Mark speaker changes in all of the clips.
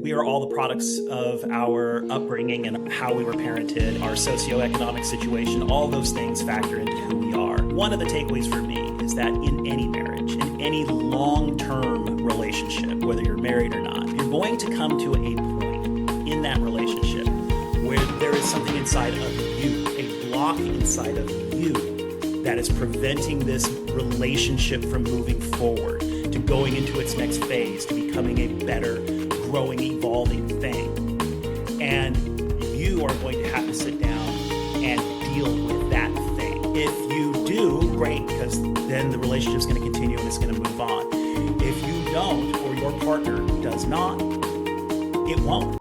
Speaker 1: We are all the products of our upbringing and how we were parented, our socioeconomic situation. All those things factor into who we are. One of the takeaways for me is that in any marriage, in any long-term relationship, whether you're married or not, you're going to come to a point in that relationship where there is something inside of you, a block inside of you that is preventing this relationship from moving forward, to going into its next phase, to becoming a better, growing, evolving thing. And you are going to have to sit down and deal with that thing. If you do, great, because then the relationship is going to continue and it's going to move on. If you don't, or your partner does not, it won't.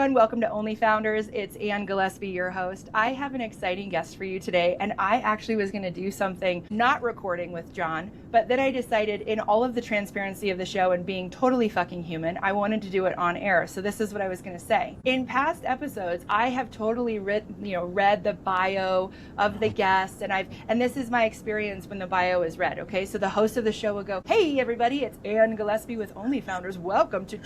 Speaker 2: Welcome to Only Founders. It's Anne Gillaspie, your host. I have an exciting guest for you today, and I actually was going to do something not recording with John, but then I decided, in all of the transparency of the show and being totally fucking human, I wanted to do it on air. So this is what I was going to say. In past episodes, I have totally read the bio of the guest, and this is my experience when the bio is read. Okay, so the host of the show will go, "Hey everybody, it's Anne Gillaspie with Only Founders. Welcome to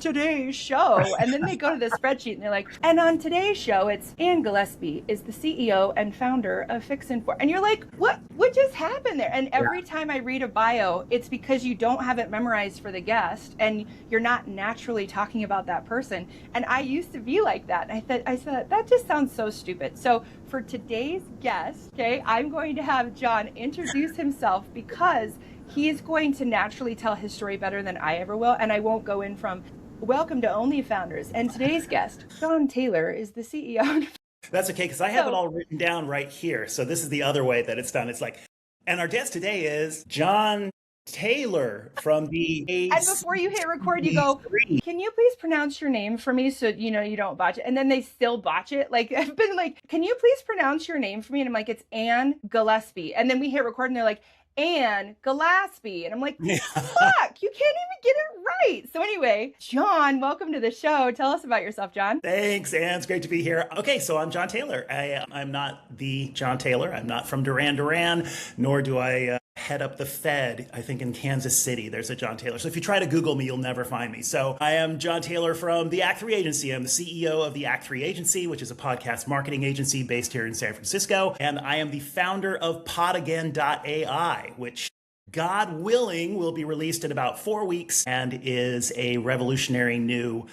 Speaker 2: today's show," and then they go to the spreadsheet and they're like, "And on today's show, it's Anne Gillaspie is the CEO and founder of Fix and For," and you're like, what just happened there? And every time I read a bio, it's because you don't have it memorized for the guest and you're not naturally talking about that person. And I used to be like that. And I said that just sounds so stupid. So for today's guest, okay, I'm going to have John introduce himself because he is going to naturally tell his story better than I ever will, and I won't go in from "Welcome to Only Founders," and today's guest, John Taylor, is the CEO.
Speaker 1: That's okay, because I have it all written down right here. So this is the other way that it's done. It's like, and our guest today is John Taylor from the
Speaker 2: And before you hit record, you go, "Can you please pronounce your name for me so you don't botch it?" And then they still botch it. Like, I've been like, "Can you please pronounce your name for me?" And I'm like, "It's Anne Gillaspie." And then we hit record and they're like, "Anne Gillaspie." And I'm like, fuck, you can't even get it right. So anyway, John, welcome to the show. Tell us about yourself, John.
Speaker 1: Thanks, Anne. It's great to be here. Okay, so I'm John Taylor. I'm not the John Taylor. I'm not from Duran, nor do I head up the Fed. I think in Kansas City, there's a John Taylor. So if you try to Google me, you'll never find me. So I am John Taylor from the Act3 Agency. I'm the CEO of the Act3 Agency, which is a podcast marketing agency based here in San Francisco. And I am the founder of PodAgain.ai, which, God willing, will be released in about 4 weeks and is a revolutionary new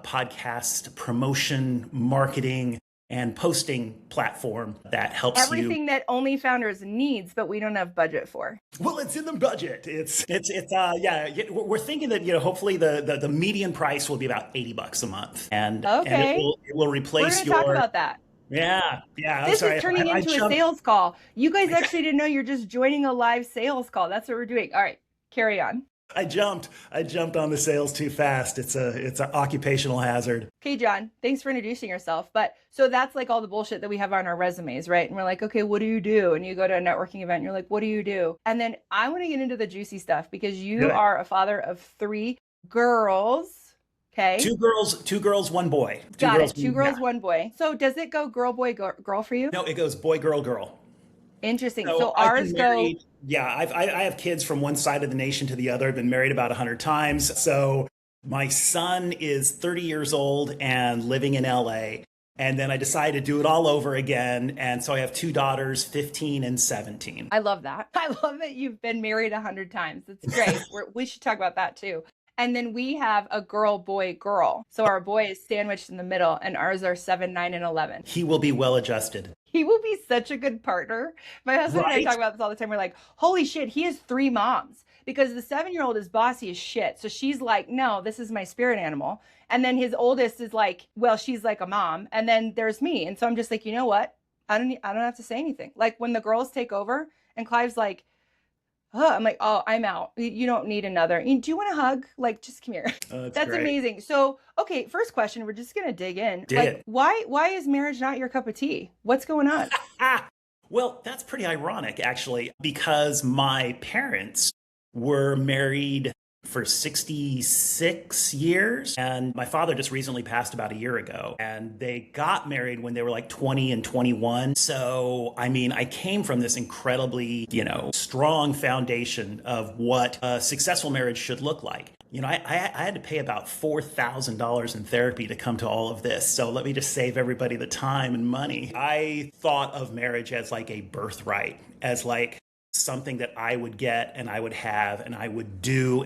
Speaker 1: podcast promotion, marketing, and posting platform that helps
Speaker 2: everything that Only Founders needs, but we don't have budget for.
Speaker 1: Well, it's in the budget. We're thinking that, hopefully the median price will be about $80 a month, and it will replace
Speaker 2: We're going to talk about that.
Speaker 1: Yeah.
Speaker 2: This is turning into a sales call. You guys actually didn't know you're just joining a live sales call. That's what we're doing. All right, carry on.
Speaker 1: I jumped on the sales too fast. It's an occupational hazard.
Speaker 2: Okay, John, thanks for introducing yourself. But so that's like all the bullshit that we have on our resumes, right? And we're like, okay, what do you do? And you go to a networking event and you're like, what do you do? And then I want to get into the juicy stuff because you are a father of 3 girls. Okay.
Speaker 1: 2 girls, 1 boy.
Speaker 2: Got it. 2 girls, 1 boy. So does it go girl, boy, girl for you?
Speaker 1: No, it goes boy, girl, girl.
Speaker 2: Interesting. So ours go.
Speaker 1: Yeah, I have kids from one side of the nation to the other. I've been married about 100 times. So my son is 30 years old and living in LA. And then I decided to do it all over again. And so I have 2 daughters, 15 and 17.
Speaker 2: I love that. I love that you've been married 100 times. It's great. We should talk about that too. And then we have a girl, boy, girl. So our boy is sandwiched in the middle and ours are 7, 9, and 11.
Speaker 1: He will be well adjusted.
Speaker 2: He will be such a good partner. My husband and I talk about this all the time. We're like, holy shit, he has 3 moms because the 7-year-old is bossy as shit. So she's like, no, this is my spirit animal. And then his oldest is like, well, she's like a mom. And then there's me. And so I'm just like, you know what? I don't have to say anything. Like when the girls take over and Clive's like, oh, I'm like, oh, I'm out. You don't need another. Do you want a hug? Like, just come here. That's great. Amazing. So, okay, first question. We're just going to dig in. Why is marriage not your cup of tea? What's going on?
Speaker 1: Well, that's pretty ironic, actually, because my parents were married for 66 years. And my father just recently passed about a year ago. And they got married when they were like 20 and 21. So, I mean, I came from this incredibly, strong foundation of what a successful marriage should look like. I had to pay about $4,000 in therapy to come to all of this. So let me just save everybody the time and money. I thought of marriage as like a birthright, as like something that I would get and I would have and I would do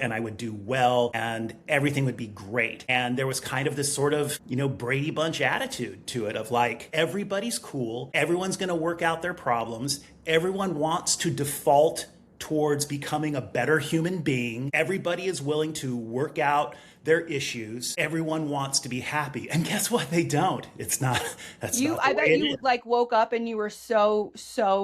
Speaker 1: well and everything would be great. And there was kind of this sort of, Brady Bunch attitude to it of like, everybody's cool. Everyone's going to work out their problems. Everyone wants to default towards becoming a better human being. Everybody is willing to work out their issues. Everyone wants to be happy. And guess what? They don't. That's not
Speaker 2: I bet you like woke up and you were so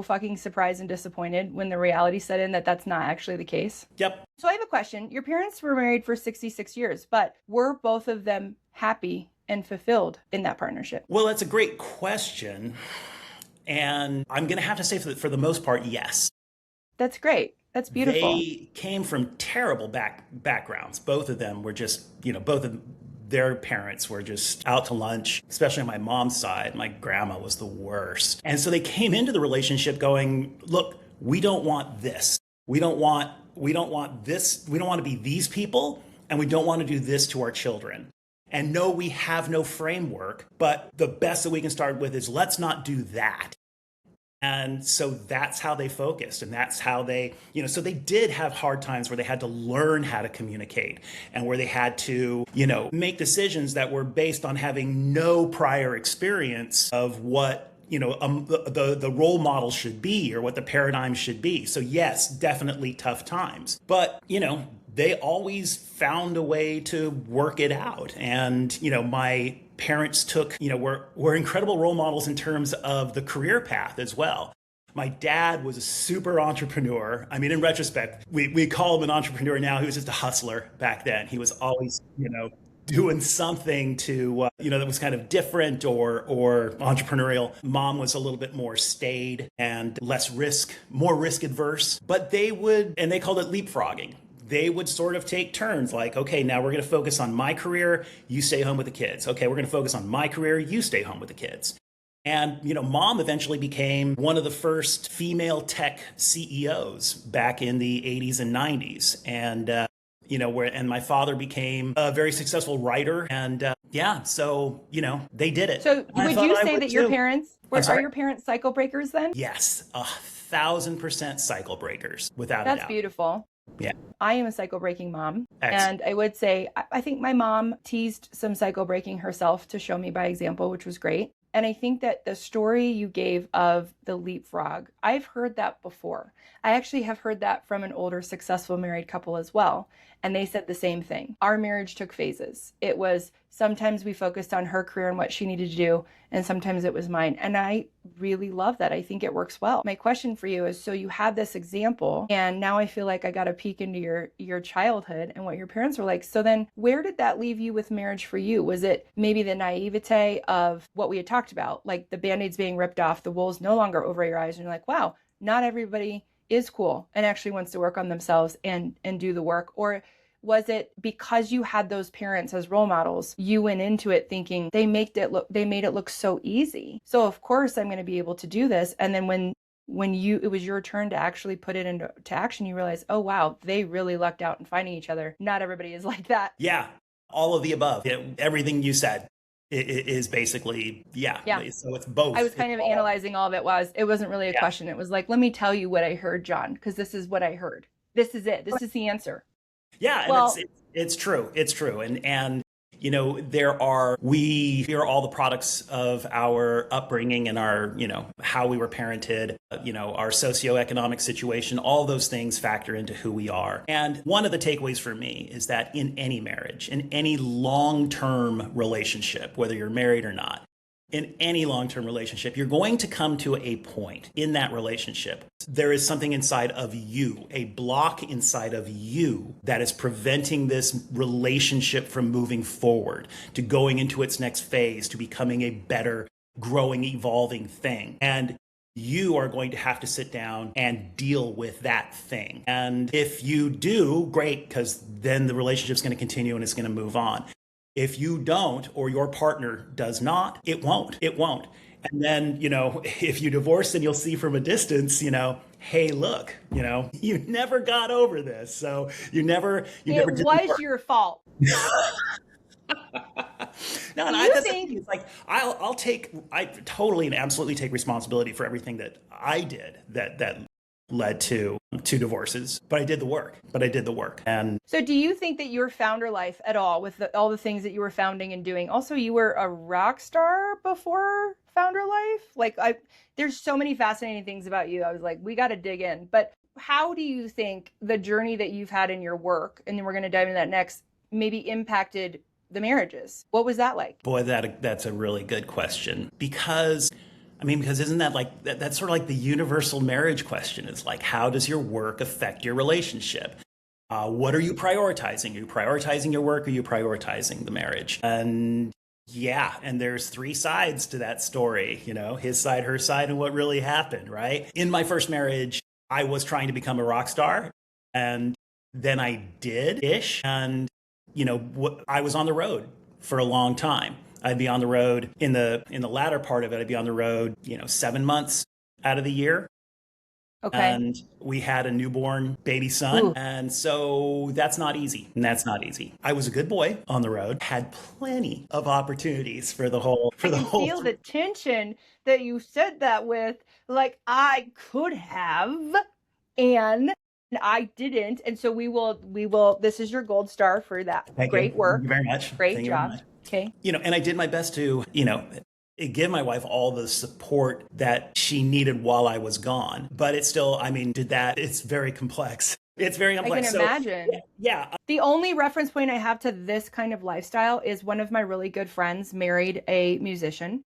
Speaker 2: fucking surprised and disappointed when the reality set in that that's not actually the case.
Speaker 1: Yep.
Speaker 2: So I have a question. Your parents were married for 66 years, but were both of them happy and fulfilled in that partnership?
Speaker 1: Well, that's a great question. And I'm going to have to say for the most part, yes.
Speaker 2: That's great. That's beautiful.
Speaker 1: They came from terrible backgrounds. Both of them were just, both of their parents were just out to lunch, especially on my mom's side. My grandma was the worst. And so they came into the relationship going, look, we don't want this. We don't want this. We don't want to be these people. And we don't want to do this to our children. And no, we have no framework. But the best that we can start with is let's not do that. And so that's how they focused. And that's how they, so they did have hard times where they had to learn how to communicate and where they had to, make decisions that were based on having no prior experience of what, the role model should be or what the paradigm should be. So yes, definitely tough times. But, they always found a way to work it out. And, my parents took, were incredible role models in terms of the career path as well. My dad was a super entrepreneur. I mean, in retrospect, we call him an entrepreneur now. He was just a hustler back then. He was always, doing something to, that was kind of different or entrepreneurial. Mom was a little bit more staid and more risk adverse, but they called it leapfrogging. They would sort of take turns like, okay, now we're going to focus on my career. You stay home with the kids. Okay, we're going to focus on my career. You stay home with the kids. And, mom eventually became one of the first female tech CEOs back in the 80s and 90s. And, and my father became a very successful writer. And so, they did it.
Speaker 2: So would you say that your parents, are your parents cycle breakers then?
Speaker 1: Yes, 1,000% cycle breakers, without a doubt.
Speaker 2: That's beautiful.
Speaker 1: Yeah.
Speaker 2: I am a cycle breaking mom.
Speaker 1: Excellent.
Speaker 2: And I would say, I think my mom teased some cycle breaking herself to show me by example, which was great. And I think that the story you gave of the leapfrog, I've heard that before. I actually have heard that from an older successful married couple as well. And they said the same thing. Our marriage took phases. It was sometimes we focused on her career and what she needed to do, and sometimes it was mine. And I really love that. I think it works well. My question for you is, so you had this example, and now I feel like I got a peek into your childhood and what your parents were like. So then where did that leave you with marriage for you? Was it maybe the naivete of what we had talked about, like the Band-Aids being ripped off, the wool's no longer over your eyes, and you're like, wow, not everybody is cool and actually wants to work on themselves and do the work? Or was it because you had those parents as role models, you went into it thinking they made it look so easy, so of course I'm going to be able to do this? And then when it was your turn to actually put it into action, you realize, oh wow, they really lucked out in finding each other. Not everybody is like that.
Speaker 1: Yeah, all of the above. Everything you said is basically, yeah. So it's both.
Speaker 2: I was kind of analyzing all of it. It wasn't really a question. It was like, let me tell you what I heard, John, because this is what I heard. This is it. This is the answer.
Speaker 1: Yeah, well, and it's true. It's true. And we are all the products of our upbringing and our, how we were parented, our socioeconomic situation. All those things factor into who we are. And one of the takeaways for me is that in any marriage, in any long-term relationship, whether you're married or not, in any long-term relationship, you're going to come to a point in that relationship. There is something inside of you, a block inside of you that is preventing this relationship from moving forward, to going into its next phase, to becoming a better, growing, evolving thing. And you are going to have to sit down and deal with that thing. And if you do, great, because then the relationship's going to continue and it's going to move on. If you don't, or your partner does not, it won't. It won't. And then, if you divorce, then you'll see from a distance, hey, look, you never got over this. So you never
Speaker 2: it
Speaker 1: did
Speaker 2: was your fault.
Speaker 1: No, and that's the thing. It's like I totally and absolutely take responsibility for everything that I did that led to two divorces. But I did the work. And
Speaker 2: so, do you think that your founder life at all, with all the things that you were founding and doing? Also, you were a rock star before founder life. There's so many fascinating things about you. I was like, we got to dig in. But how do you think the journey that you've had in your work, and then we're going to dive into that next, maybe impacted the marriages? What was that like?
Speaker 1: Boy, that's a really good question, because isn't that like that's sort of like the universal marriage question? It's like, how does your work affect your relationship? What are you prioritizing? Are you prioritizing your work? Or are you prioritizing the marriage? And there's three sides to that story, his side, her side, and what really happened, right? In my first marriage, I was trying to become a rock star, and then I did-ish. And I was on the road for a long time. I'd be on the road in the latter part of it. I'd be on the road, 7 months out of the year.
Speaker 2: Okay.
Speaker 1: And we had a newborn baby son.
Speaker 2: Ooh.
Speaker 1: And so that's not easy. I was a good boy on the road, had plenty of opportunities for the whole.
Speaker 2: I can feel the tension that you said that with, like, I could have, and I didn't. And so we will, this is your gold star for that. Great work.
Speaker 1: Thank you very much.
Speaker 2: Great job. Okay.
Speaker 1: And I did my best to, give my wife all the support that she needed while I was gone. But it's still, it's very complex. It's very complex.
Speaker 2: I can imagine.
Speaker 1: Yeah.
Speaker 2: The only reference point I have to this kind of lifestyle is one of my really good friends married a musician.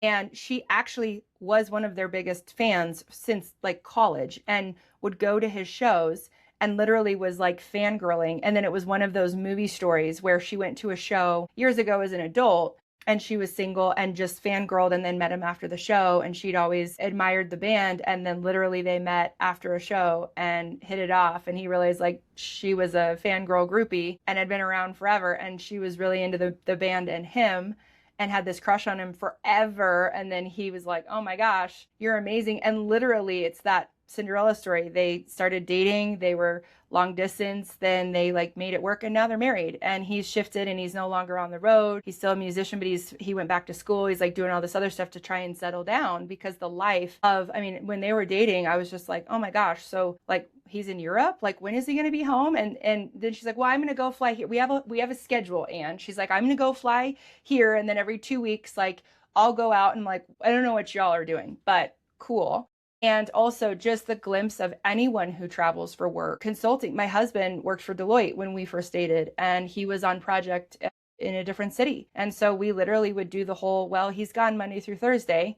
Speaker 2: And she actually was one of their biggest fans since like college, and would go to his shows and literally was like fangirling. And then it was one of those movie stories where she went to a show years ago as an adult, and she was single and just fangirled, and then met him after the show. And she'd always admired the band. And then literally they met after a show and hit it off. And he realized like she was a fangirl groupie and had been around forever. And she was really into the band and him, and had this crush on him forever. And then he was like, oh my gosh, you're amazing. And literally it's that Cinderella story. They started dating, they were long distance, then they like made it work, and now they're married. And he's shifted and he's no longer on the road. He's still a musician, but he went back to school. He's like doing all this other stuff to try and settle down, because the life of, when they were dating, I was just like, oh my gosh. So like, he's in Europe, like when is he going to be home? And then she's like, well, I'm going to go fly here. We have a schedule. And she's like, I'm going to go fly here. And then every 2 weeks, like I'll go out, and like, I don't know what y'all are doing, but cool. And also just the glimpse of anyone who travels for work. Consulting. My husband worked for Deloitte when we first dated, and he was on project in a different city. And so we literally would do the whole, well, he's gone Monday through Thursday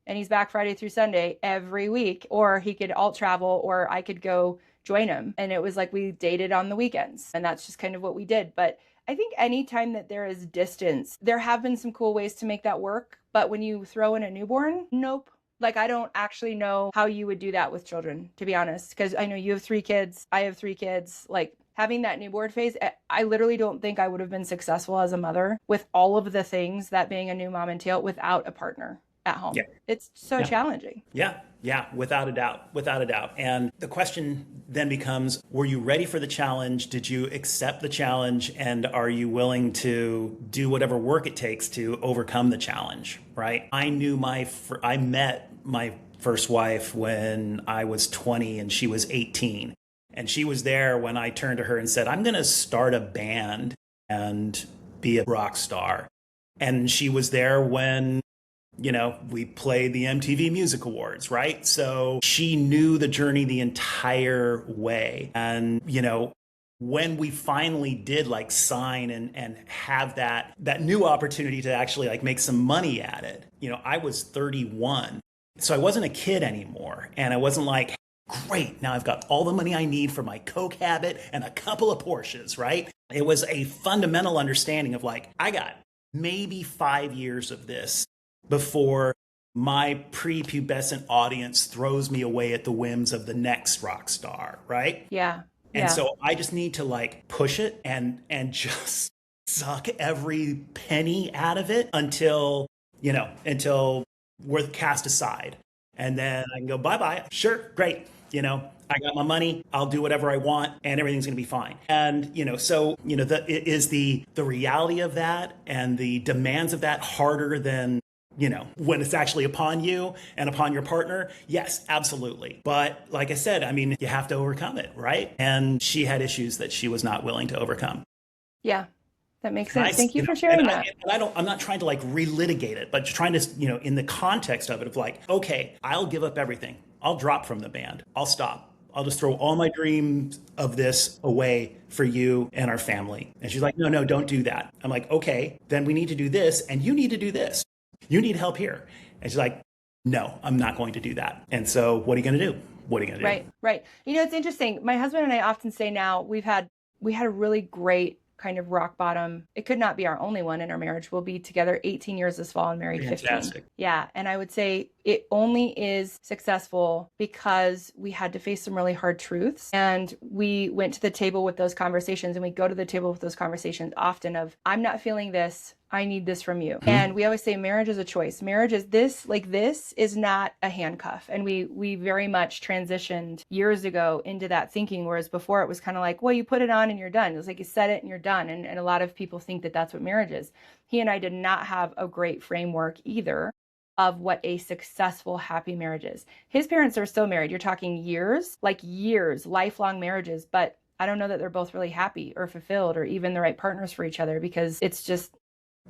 Speaker 2: and he's back Friday through Sunday every week, or he could alt travel, or I could go join him. And it was like we dated on the weekends, and that's just kind of what we did. But I think anytime that there is distance, there have been some cool ways to make that work. But when you throw in a newborn, nope. Like, I don't actually know how you would do that with children, to be honest, because I know you have 3 kids. I have 3 kids. Like, having that newborn phase, I literally don't think I would have been successful as a mother with all of the things that being a new mom entail without a partner at home. Yeah. It's so challenging.
Speaker 1: Yeah, without a doubt. And the question then becomes, were you ready for the challenge? Did you accept the challenge? And are you willing to do whatever work it takes to overcome the challenge, right? I met my first wife when I was 20 and she was 18. And she was there when I turned to her and said, I'm going to start a band and be a rock star. And she was there when we played the MTV Music Awards, right? So she knew the journey the entire way. And, when we finally did like sign and have that new opportunity to actually like make some money at it, I was 31. So I wasn't a kid anymore. And I wasn't like, great, now I've got all the money I need for my Coke habit and a couple of Porsches, right? It was a fundamental understanding of like, I got maybe 5 years of this before my prepubescent audience throws me away at the whims of the next rock star, right?
Speaker 2: Yeah.
Speaker 1: And
Speaker 2: Yeah.
Speaker 1: so I just need to like push it and just suck every penny out of it until we're cast aside. And then I can go, bye-bye. Sure, great. I got my money. I'll do whatever I want and everything's going to be fine. And, is the reality of that and the demands of that harder than when it's actually upon you and upon your partner? Yes, absolutely. But like I said, I mean, you have to overcome it, right? And she had issues that she was not willing to overcome.
Speaker 2: Yeah. That makes sense. Thank you for sharing that.
Speaker 1: I'm not trying to like relitigate it, but trying to, in the context of it, of like, okay, I'll give up everything. I'll drop from the band. I'll stop. I'll just throw all my dreams of this away for you and our family. And she's like, no, don't do that. I'm like, okay, then we need to do this and you need to do this. You need help here. And she's like, no, I'm not going to do that. And so what are you going to do? What are you going to do?
Speaker 2: Right. It's interesting. My husband and I often say now we had a really great kind of rock bottom. It could not be our only one in our marriage. We'll be together 18 years this fall and married 15. Yeah. And I would say it only is successful because we had to face some really hard truths. And we went to the table with those conversations, and we go to the table with those conversations often of, I'm not feeling this. I need this from you. Mm-hmm. And we always say marriage is a choice. Marriage is this is not a handcuff. And we very much transitioned years ago into that thinking, whereas before it was kind of like, well, you put it on and you're done. It was like you set it and you're done. And a lot of people think that that's what marriage is. He and I did not have a great framework either of what a successful, happy marriage is. His parents are still married. You're talking years, lifelong marriages, but I don't know that they're both really happy or fulfilled or even the right partners for each other, because it's just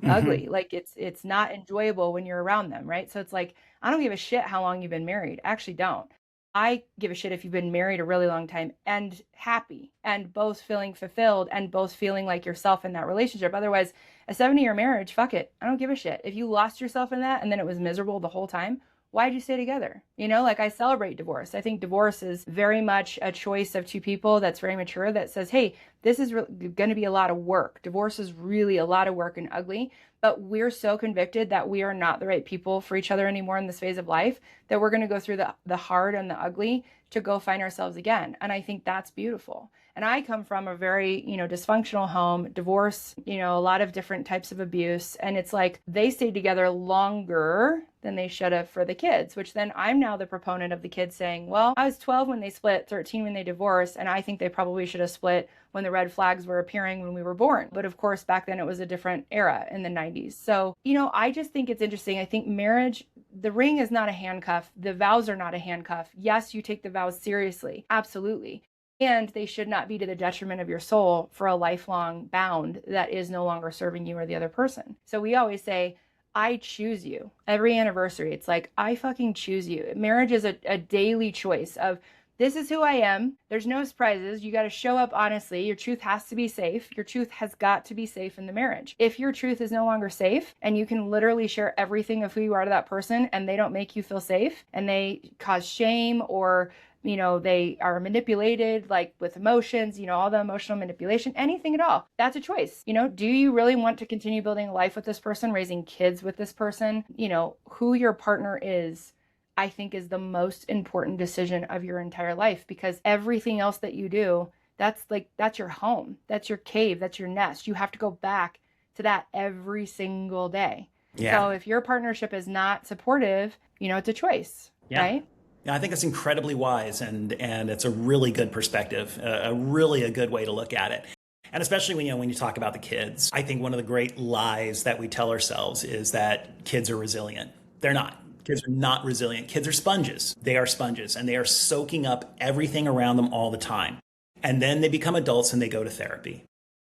Speaker 2: ugly. Like it's not enjoyable when you're around them, right? So it's like, I don't give a shit how long you've been married. I actually don't. I give a shit if you've been married a really long time and happy and both feeling fulfilled and both feeling like yourself in that relationship. Otherwise, a 70-year marriage, fuck it. I don't give a shit. If you lost yourself in that and then it was miserable the whole time, why'd you stay together? Like I celebrate divorce. I think divorce is very much a choice of two people that's very mature, that says, hey, this is going to be a lot of work. Divorce is really a lot of work and ugly, but we're so convicted that we are not the right people for each other anymore in this phase of life, that we're going to go through the hard and the ugly to go find ourselves again. And I think that's beautiful. And I come from a very, dysfunctional home, divorce, a lot of different types of abuse. And it's like they stayed together longer than they should have for the kids, which then I'm now the proponent of the kids saying, well, I was 12 when they split, 13 when they divorced, and I think they probably should have split when the red flags were appearing when we were born. But of course, back then it was a different era in the 90s. So, I just think it's interesting. I think marriage, the ring is not a handcuff. The vows are not a handcuff. Yes, you take the vows seriously. Absolutely. And they should not be to the detriment of your soul for a lifelong bound that is no longer serving you or the other person. So we always say, I choose you. Every anniversary, it's like, I fucking choose you. Marriage is a daily choice of, this is who I am. There's no surprises. You got to show up honestly. Your truth has to be safe. Your truth has got to be safe in the marriage. If your truth is no longer safe and you can literally share everything of who you are to that person and they don't make you feel safe and they cause shame or they are manipulated, like with emotions, all the emotional manipulation, anything at all. That's a choice. Do you really want to continue building a life with this person, raising kids with this person? Who your partner is, I think, is the most important decision of your entire life, because everything else that you do, that's your home. That's your cave. That's your nest. You have to go back to that every single day. Yeah. So if your partnership is not supportive, it's a choice, right?
Speaker 1: Yeah, I think it's incredibly wise, and it's a really good perspective, a good way to look at it. And especially when you talk about the kids, I think one of the great lies that we tell ourselves is that kids are resilient. They're not. Kids are not resilient. Kids are sponges. They are sponges, and they are soaking up everything around them all the time. And then they become adults and they go to therapy.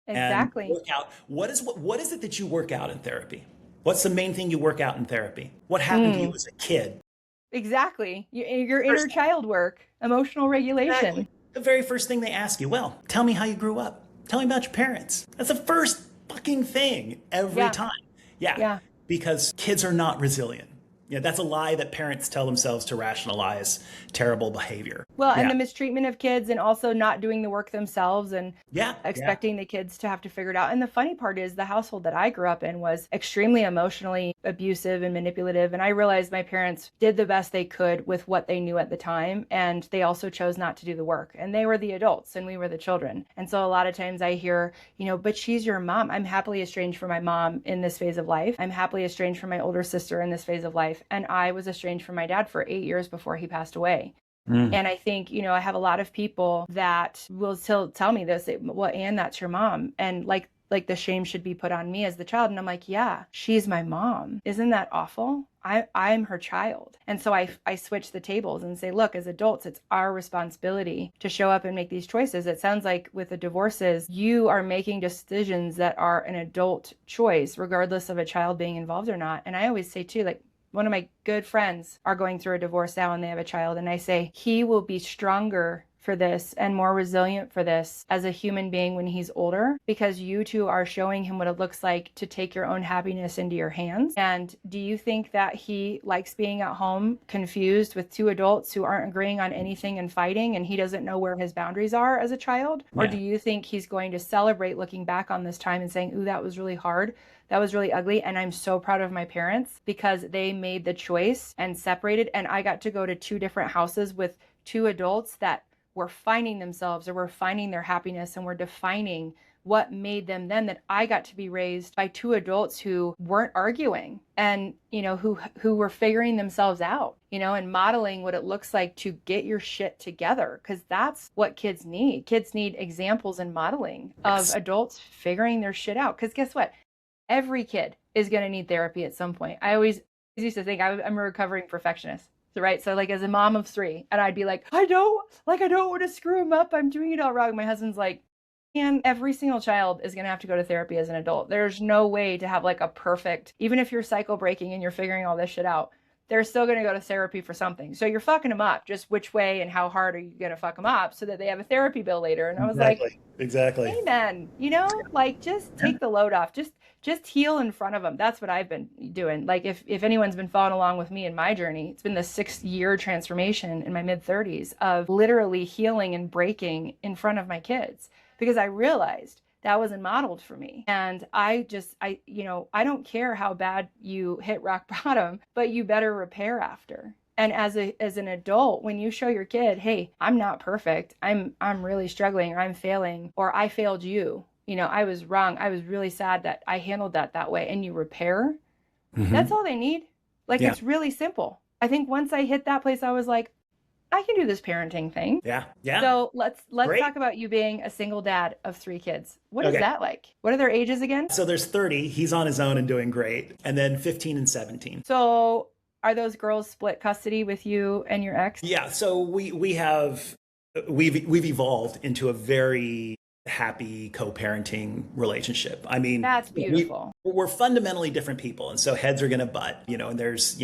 Speaker 2: Exactly.
Speaker 1: And work out. What is it that you work out in therapy? What's the main thing you work out in therapy? What happened to you as a kid?
Speaker 2: Exactly. Your inner child work, emotional regulation.
Speaker 1: Exactly. The very first thing they ask you, well, tell me how you grew up. Tell me about your parents. That's the first fucking thing every time. Yeah. Because kids are not resilient. Yeah, that's a lie that parents tell themselves to rationalize terrible behavior.
Speaker 2: Well, and
Speaker 1: Yeah.
Speaker 2: the mistreatment of kids and also not doing the work themselves and
Speaker 1: Yeah.
Speaker 2: expecting the kids to have to figure it out. And the funny part is the household that I grew up in was extremely emotionally abusive and manipulative. And I realized my parents did the best they could with what they knew at the time. And they also chose not to do the work. And they were the adults and we were the children. And so a lot of times I hear, but she's your mom. I'm happily estranged from my mom in this phase of life. I'm happily estranged from my older sister in this phase of life. And I was estranged from my dad for 8 years before he passed away. And I think, I have a lot of people that will still tell me this, well, Anne, that's your mom. And like the shame should be put on me as the child. And I'm like, yeah, she's my mom. Isn't that awful? I'm her child. And so I switch the tables and say, look, as adults, it's our responsibility to show up and make these choices. It sounds like with the divorces, you are making decisions that are an adult choice, regardless of a child being involved or not. And I always say too, like, one of my good friends are going through a divorce now and they have a child. And I say, he will be stronger for this and more resilient for this as a human being when he's older, because you two are showing him what it looks like to take your own happiness into your hands. And do you think that he likes being at home confused with two adults who aren't agreeing on anything and fighting, and he doesn't know where his boundaries are as a child? Or do you think he's going to celebrate looking back on this time and saying, ooh, that was really hard. That was really ugly. And I'm so proud of my parents because they made the choice and separated. And I got to go to 2 different houses with 2 adults that were finding themselves or were finding their happiness and were defining what made them then, that I got to be raised by 2 adults who weren't arguing and, who were figuring themselves out, and modeling what it looks like to get your shit together. Because that's what kids need. Kids need examples and modeling of adults figuring their shit out. Because guess what? Every kid is going to need therapy at some point. I always used to think I'm a recovering perfectionist. Right. So like as a mom of 3, and I'd be like, I don't want to screw him up. I'm doing it all wrong. My husband's like, and every single child is going to have to go to therapy as an adult. There's no way to have like a perfect, even if you're cycle breaking and you're figuring all this shit out, they're still going to go to therapy for something. So you're fucking them up. Just which way and how hard are you going to fuck them up so that they have a therapy bill later? And I was like,
Speaker 1: exactly.
Speaker 2: Amen. Like just take the load off. Just heal in front of them. That's what I've been doing. Like if anyone's been following along with me in my journey, it's been the 6-year transformation in my mid-30s of literally healing and breaking in front of my kids, because I realized that wasn't modeled for me. And I don't care how bad you hit rock bottom, but you better repair after. And as an adult, when you show your kid, hey, I'm not perfect, I'm really struggling, or I'm failing, or I failed you, I was wrong, I was really sad that I handled that way, and you repair, that's all they need. Like, it's really simple. I think once I hit that place, I was like, I can do this parenting thing.
Speaker 1: Yeah.
Speaker 2: So let's talk about you being a single dad of 3 kids. What is that like? What are their ages again?
Speaker 1: So there's 30. He's on his own and doing great. And then 15 and 17.
Speaker 2: So are those girls split custody with you and your ex?
Speaker 1: Yeah. So we've evolved into a very happy co-parenting relationship. I mean,
Speaker 2: that's beautiful.
Speaker 1: We're fundamentally different people. And so heads are going to butt, and there's,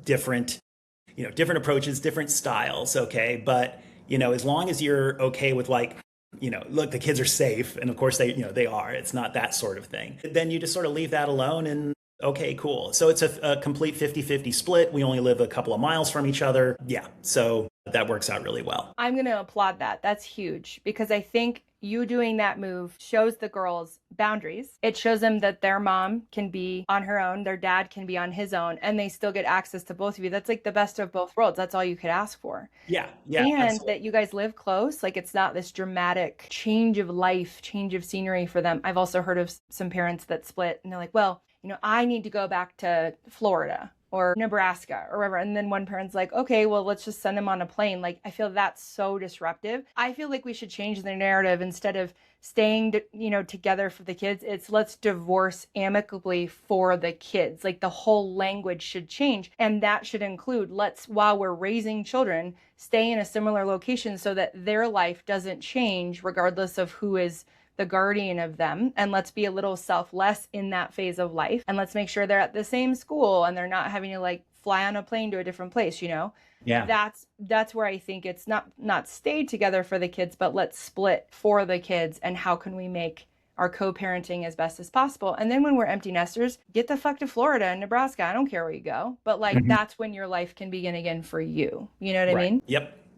Speaker 1: different approaches, different styles. Okay. But, as long as you're okay with look, the kids are safe. And of course they are, it's not that sort of thing. Then you just sort of leave that alone and okay, cool. So it's a complete 50-50 split. We only live a couple of miles from each other. Yeah. So that works out really well.
Speaker 2: I'm going to applaud that. That's huge, because I think you doing that move shows the girls boundaries. It shows them that their mom can be on her own, their dad can be on his own, and they still get access to both of you. That's like the best of both worlds. That's all you could ask for.
Speaker 1: Yeah.
Speaker 2: And absolutely. That you guys live close. Like, it's not this dramatic change of life, change of scenery for them. I've also heard of some parents that split and they're like, well, I need to go back to Florida or Nebraska or wherever. And then one parent's like, okay, well, let's just send them on a plane. Like, I feel that's so disruptive. I feel like we should change the narrative. Instead of staying, together for the kids, it's let's divorce amicably for the kids. Like, the whole language should change. And that should include, while we're raising children, stay in a similar location so that their life doesn't change regardless of who is the guardian of them. And let's be a little selfless in that phase of life. And let's make sure they're at the same school and they're not having to fly on a plane to a different place, Yeah. That's where I think it's not stay together for the kids, but let's split for the kids. And how can we make are co-parenting as best as possible. And then when we're empty nesters, get the fuck to Florida and Nebraska. I don't care where you go, but like that's when your life can begin again for you. You know what I mean?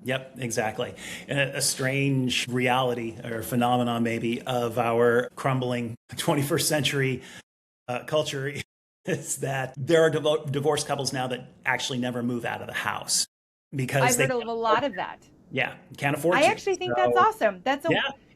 Speaker 1: Yep, exactly. A strange reality or phenomenon maybe of our crumbling 21st century culture is that there are divorced couples now that actually never move out of the house because
Speaker 2: I've heard of a lot of that.
Speaker 1: Yeah, can't afford
Speaker 2: I
Speaker 1: to.
Speaker 2: actually think that's awesome. That's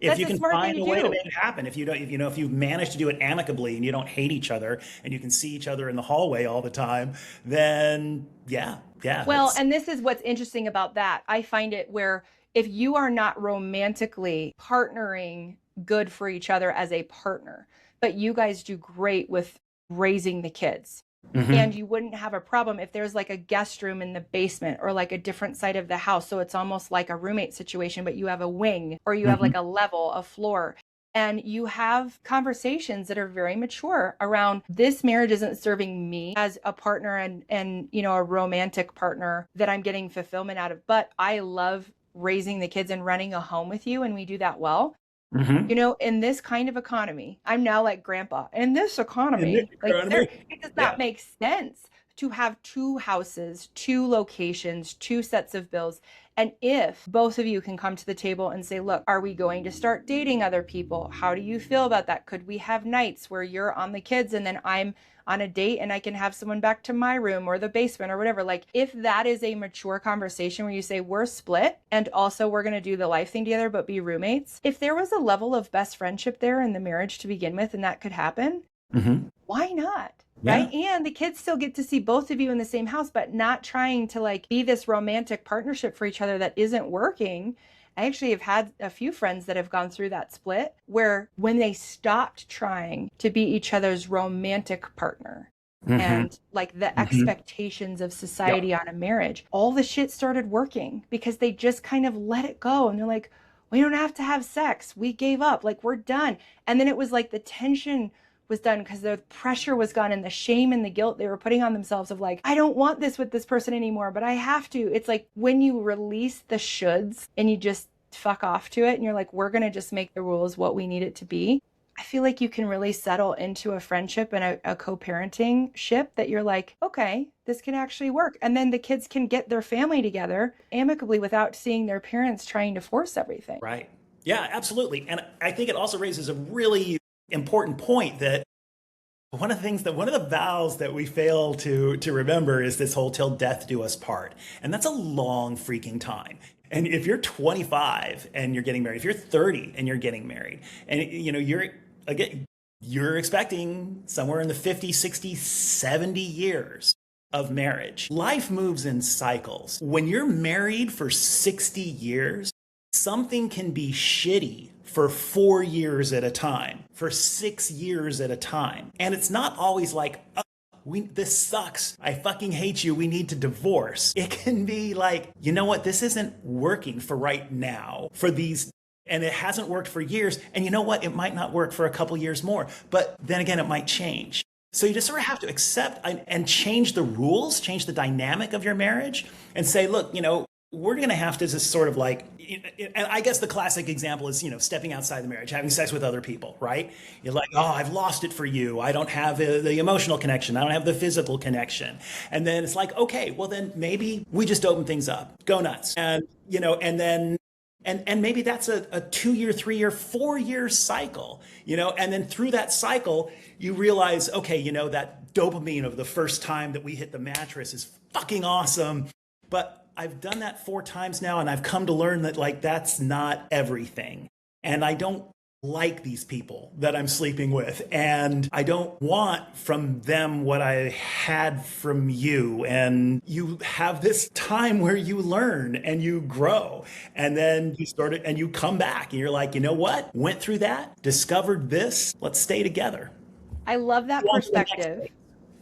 Speaker 1: if you
Speaker 2: a
Speaker 1: can
Speaker 2: smart
Speaker 1: find
Speaker 2: thing
Speaker 1: a
Speaker 2: to
Speaker 1: way to
Speaker 2: do.
Speaker 1: make it happen, if you've managed to do it amicably and you don't hate each other and you can see each other in the hallway all the time, then yeah.
Speaker 2: Well, and this is what's interesting about that. I find it where if you are not romantically partnering good for each other as a partner, but you guys do great with raising the kids. And you wouldn't have a problem if there's like a guest room in the basement or like a different side of the house. So it's almost like a roommate situation, but you have a wing or you have like a level, a floor. And you have conversations that are very mature around this marriage isn't serving me as a partner and you know, a romantic partner that I'm getting fulfillment out of. But I love raising the kids and running a home with you. And we do that well. You know, in this kind of economy, I'm now like grandpa. In this economy, it does not make sense to have two houses, two locations, two sets of bills. And if both of you can come to the table and say, look, are we going to start dating other people? How do you feel about that? Could we have nights where you're on the kids and then I'm on a date and I can have someone back to my room or the basement or whatever? Like if that is a mature conversation where you say we're split and also we're going to do the life thing together, but be roommates. If there was a level of best friendship there in the marriage to begin with, and that could happen, why not? Right. And the kids still get to see both of you in the same house, but not trying to like be this romantic partnership for each other that isn't working. I actually have had a few friends that have gone through that split where when they stopped trying to be each other's romantic partner and like the expectations of society on a marriage, all the shit started working because they just kind of let it go. And they're like, we don't have to have sex. We gave up. Like we're done. And then it was like the tension was done because the pressure was gone and the shame and the guilt they were putting on themselves of like, I don't want this with this person anymore, but I have to. It's like when you release the shoulds and you just fuck off to it and you're like, we're going to just make the rules what we need it to be. I feel like you can really settle into a friendship and a co-parenting ship that you're like, okay, this can actually work. And then the kids can get their family together amicably without seeing their parents trying to force everything.
Speaker 1: Right. Yeah, absolutely. And I think it also raises a really important point that one of the vows that we fail to remember is this whole till death do us part. And that's a long freaking time. And if you're 25 and you're getting married, if you're 30 and you're getting married, and you know, you're expecting somewhere in the 50, 60, 70 years of marriage. Life moves in cycles. When you're married for 60 years, something can be shitty for 4 years at a time, for 6 years at a time. And it's not always like, oh, this sucks. I fucking hate you. We need to divorce. It can be like, you know what? This isn't working for right now for these. And it hasn't worked for years. And you know what? It might not work for a couple years more. But then again, it might change. So you just sort of have to accept and change the rules, change the dynamic of your marriage and say, look, you know, we're going to have to just sort of like, and I guess the classic example is, you know, stepping outside the marriage, having sex with other people, right? You're like, oh, I've lost it for you. I don't have the emotional connection. I don't have the physical connection. And then it's like, okay, well then maybe we just open things up, go nuts. And, you know, and then, and maybe that's a 2-year, 3-year, 4-year cycle, you know, and then through that cycle, you realize, okay, you know, that dopamine of the first time that we hit the mattress is fucking awesome. But I've done that 4 times now, and I've come to learn that like that's not everything. And I don't like these people that I'm sleeping with, and I don't want from them what I had from you. And you have this time where you learn and you grow, and then you start it and you come back and you're like, you know what? Went through that, discovered this, let's stay together.
Speaker 2: I love that perspective.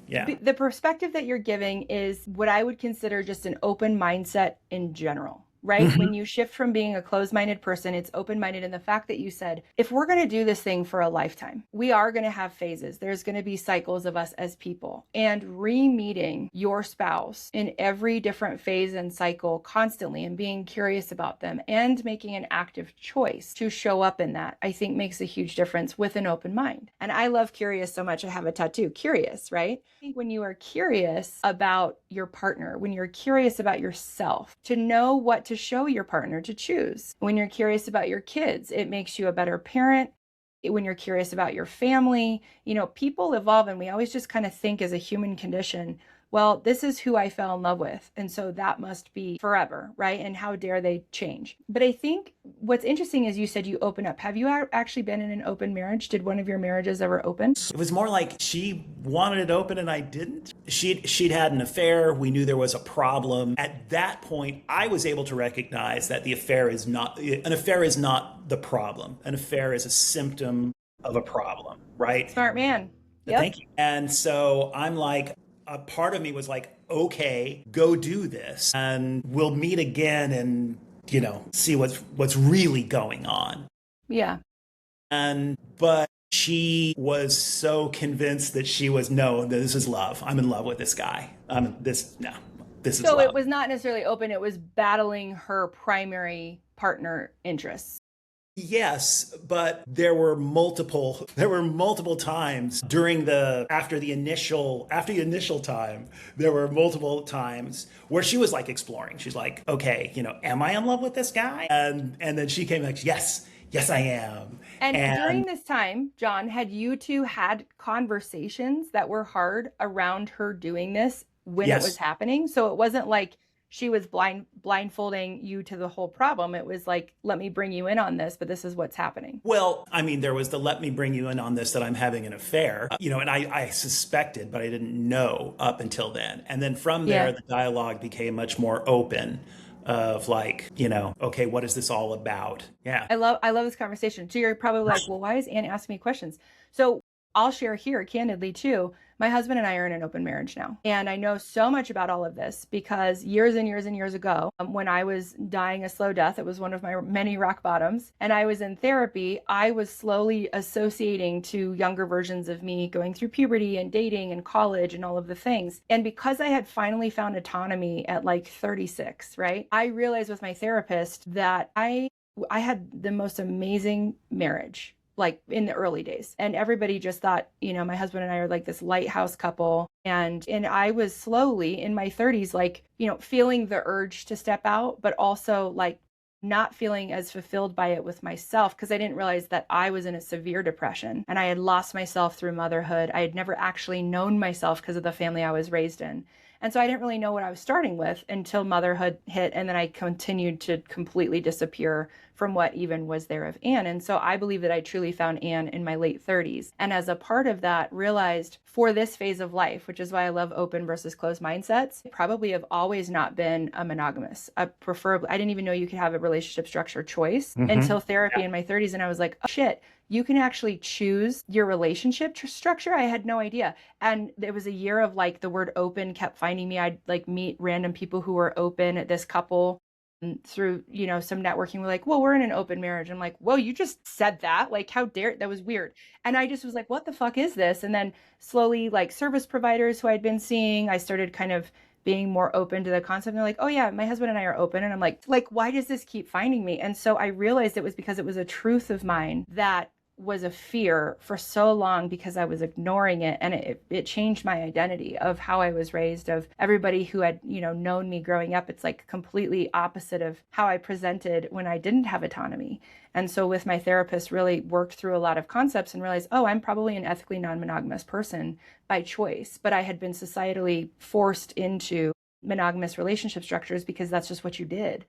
Speaker 1: Yeah.
Speaker 2: The perspective that you're giving is what I would consider just an open mindset in general, right? When you shift from being a closed-minded person, it's open-minded. And the fact that you said, if we're going to do this thing for a lifetime, we are going to have phases. There's going to be cycles of us as people, and re-meeting your spouse in every different phase and cycle constantly and being curious about them and making an active choice to show up in that, I think makes a huge difference with an open mind. And I love curious so much. I have a tattoo, curious, right? I think when you are curious about your partner, when you're curious about yourself, to know what to show your partner to choose. When you're curious about your kids, it makes you a better parent. When you're curious about your family, people evolve, and we always just kind of think as a human condition, well, this is who I fell in love with, and so that must be forever, right? And how dare they change? But I think what's interesting is you said you open up. Have you actually been in an open marriage? Did one of your marriages ever open?
Speaker 1: It was more like she wanted it open and I didn't. She'd had an affair. We knew there was a problem. At that point, I was able to recognize that an affair is not the problem. An affair is a symptom of a problem, right?
Speaker 2: Smart man. Yep.
Speaker 1: Thank you. And so I'm like, a part of me was like, okay, go do this and we'll meet again and, see what's really going on.
Speaker 2: Yeah.
Speaker 1: But she was so convinced that this is love. I'm in love with this guy. This is
Speaker 2: so
Speaker 1: love.
Speaker 2: It was not necessarily open. It was battling her primary partner interests.
Speaker 1: Yes, but there were multiple times after the initial time, there were multiple times where she was like exploring. She's like, okay, am I in love with this guy? And then she came like, yes, I am.
Speaker 2: And during this time, John, had you two had conversations that were hard around her doing this when
Speaker 1: Yes.
Speaker 2: it was happening? So it wasn't like she was blindfolding you to the whole problem. It was like, let me bring you in on this, but this is what's happening.
Speaker 1: Well, I mean, there was the let me bring you in on this, that I'm having an affair, and I suspected, but I didn't know up until then. And then from there, the dialogue became much more open of like, okay, what is this all about? Yeah.
Speaker 2: I love this conversation. So you're probably like, well, why is Anne asking me questions? So I'll share here candidly too. My husband and I are in an open marriage now. And I know so much about all of this because years and years and years ago, when I was dying a slow death, it was one of my many rock bottoms, and I was in therapy, I was slowly associating to younger versions of me going through puberty and dating and college and all of the things. And because I had finally found autonomy at like 36, right? I realized with my therapist that I had the most amazing marriage, like in the early days. And everybody just thought, my husband and I are like this lighthouse couple. And I was slowly in my 30s, like, feeling the urge to step out, but also like not feeling as fulfilled by it with myself, because I didn't realize that I was in a severe depression and I had lost myself through motherhood. I had never actually known myself because of the family I was raised in. And so I didn't really know what I was starting with until motherhood hit. And then I continued to completely disappear from what even was there of Anne. And so I believe that I truly found Anne in my late 30s. And as a part of that, realized for this phase of life, which is why I love open versus closed mindsets, I probably have always not been a monogamous. I didn't even know you could have a relationship structure choice until therapy in my 30s. And I was like, oh, shit. You can actually choose your relationship structure. I had no idea. And it was a year of like the word open kept finding me. I'd like meet random people who were open at this couple through, some networking. We're like, well, we're in an open marriage. I'm like, whoa, you just said that? Like, how dare, that was weird. And I just was like, what the fuck is this? And then slowly like service providers who I'd been seeing, I started kind of being more open to the concept. And they're like, oh yeah, my husband and I are open. And I'm like, why does this keep finding me? And so I realized it was because it was a truth of mine that was a fear for so long because I was ignoring it. And it changed my identity of how I was raised, of everybody who had, known me growing up. It's like completely opposite of how I presented when I didn't have autonomy. And so with my therapist, really worked through a lot of concepts and realized, oh, I'm probably an ethically non-monogamous person by choice, but I had been societally forced into monogamous relationship structures because that's just what you did.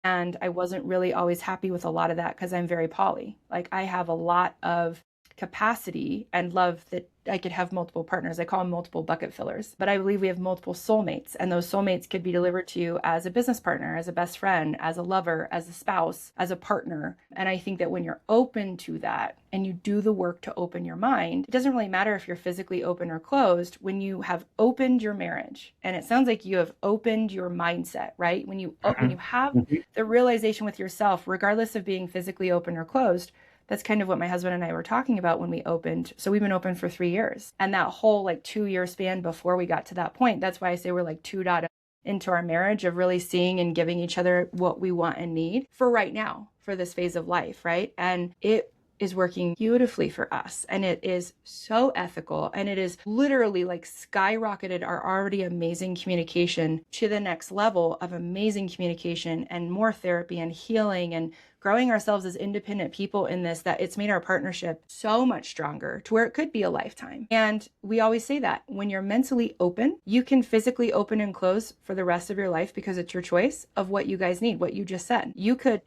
Speaker 2: And I wasn't really always happy with a lot of that because I'm very poly. Like I have a lot of capacity and love that I could have multiple partners. I call them multiple bucket fillers, but I believe we have multiple soulmates, and those soulmates could be delivered to you as a business partner, as a best friend, as a lover, as a spouse, as a partner. And I think that when you're open to that and you do the work to open your mind, it doesn't really matter if you're physically open or closed. When you have opened your marriage, and it sounds like you have opened your mindset, right? When you have the realization with yourself, regardless of being physically open or closed, that's kind of what my husband and I were talking about when we opened. So we've been open for 3 years. And that whole 2-year span before we got to that point, that's why I say we're 2.0 into our marriage of really seeing and giving each other what we want and need for right now, for this phase of life, right? And it is working beautifully for us. And it is so ethical. And it is literally skyrocketed our already amazing communication to the next level of amazing communication and more therapy and healing and growing ourselves as independent people in this, that it's made our partnership so much stronger to where it could be a lifetime. And we always say that when you're mentally open, you can physically open and close for the rest of your life because it's your choice of what you guys need, what you just said. You could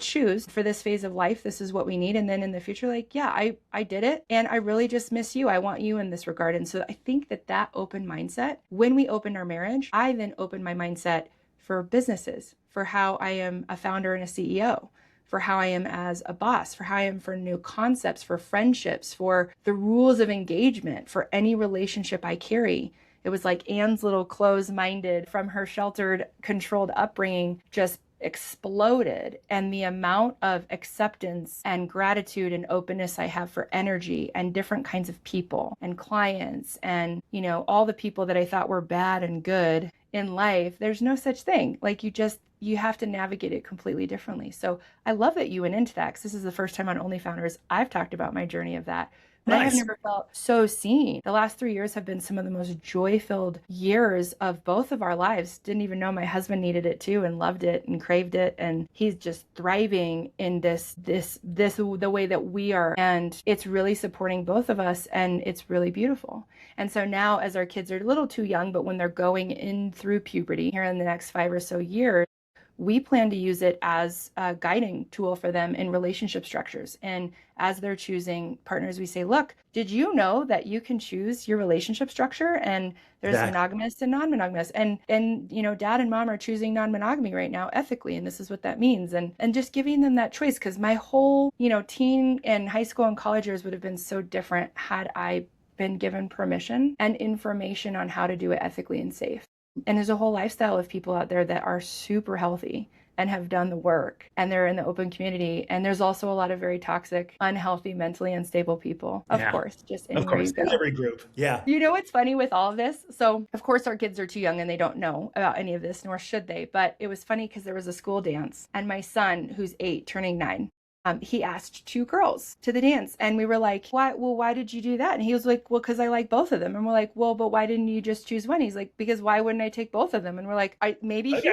Speaker 2: choose for this phase of life, this is what we need. And then in the future, I did it and I really just miss you. I want you in this regard. And so I think that open mindset, when we opened our marriage, I then opened my mindset for businesses, for how I am a founder and a CEO, for how I am as a boss, for how I am for new concepts, for friendships, for the rules of engagement, for any relationship I carry. It was like Anne's little closed-minded from her sheltered, controlled upbringing just exploded. And the amount of acceptance and gratitude and openness I have for energy and different kinds of people and clients and, all the people that I thought were bad and good in life, there's no such thing. You have to navigate it completely differently. So I love that you went into that, because this is the first time on Only Founders I've talked about my journey of that. But I have never felt so seen. The last 3 years have been some of the most joy-filled years of both of our lives. Didn't even know my husband needed it too and loved it and craved it. And he's just thriving in this the way that we are. And it's really supporting both of us, and it's really beautiful. And so now, as our kids are a little too young, but when they're going in through puberty here in the next 5 or so years, we plan to use it as a guiding tool for them in relationship structures. And as they're choosing partners, we say, look, did you know that you can choose your relationship structure? And there's monogamous and non-monogamous. And dad and mom are choosing non-monogamy right now ethically. And this is what that means. And just giving them that choice, because my whole, teen and high school and college years would have been so different had I been given permission and information on how to do it ethically and safe. And there's a whole lifestyle of people out there that are super healthy and have done the work, and they're in the open community. And there's also a lot of very toxic, unhealthy, mentally unstable people, of course, just anywhere you go.
Speaker 1: Every group. Yeah.
Speaker 2: You know what's funny with all of this? So of course our kids are too young and they don't know about any of this, nor should they. But it was funny because there was a school dance, and my son, who's 8, turning 9, he asked 2 girls to the dance, and we were like, why did you do that? And he was like, well, because I like both of them. And we're like, well, but why didn't you just choose one? He's like, because why wouldn't I take both of them? And we're like, maybe he's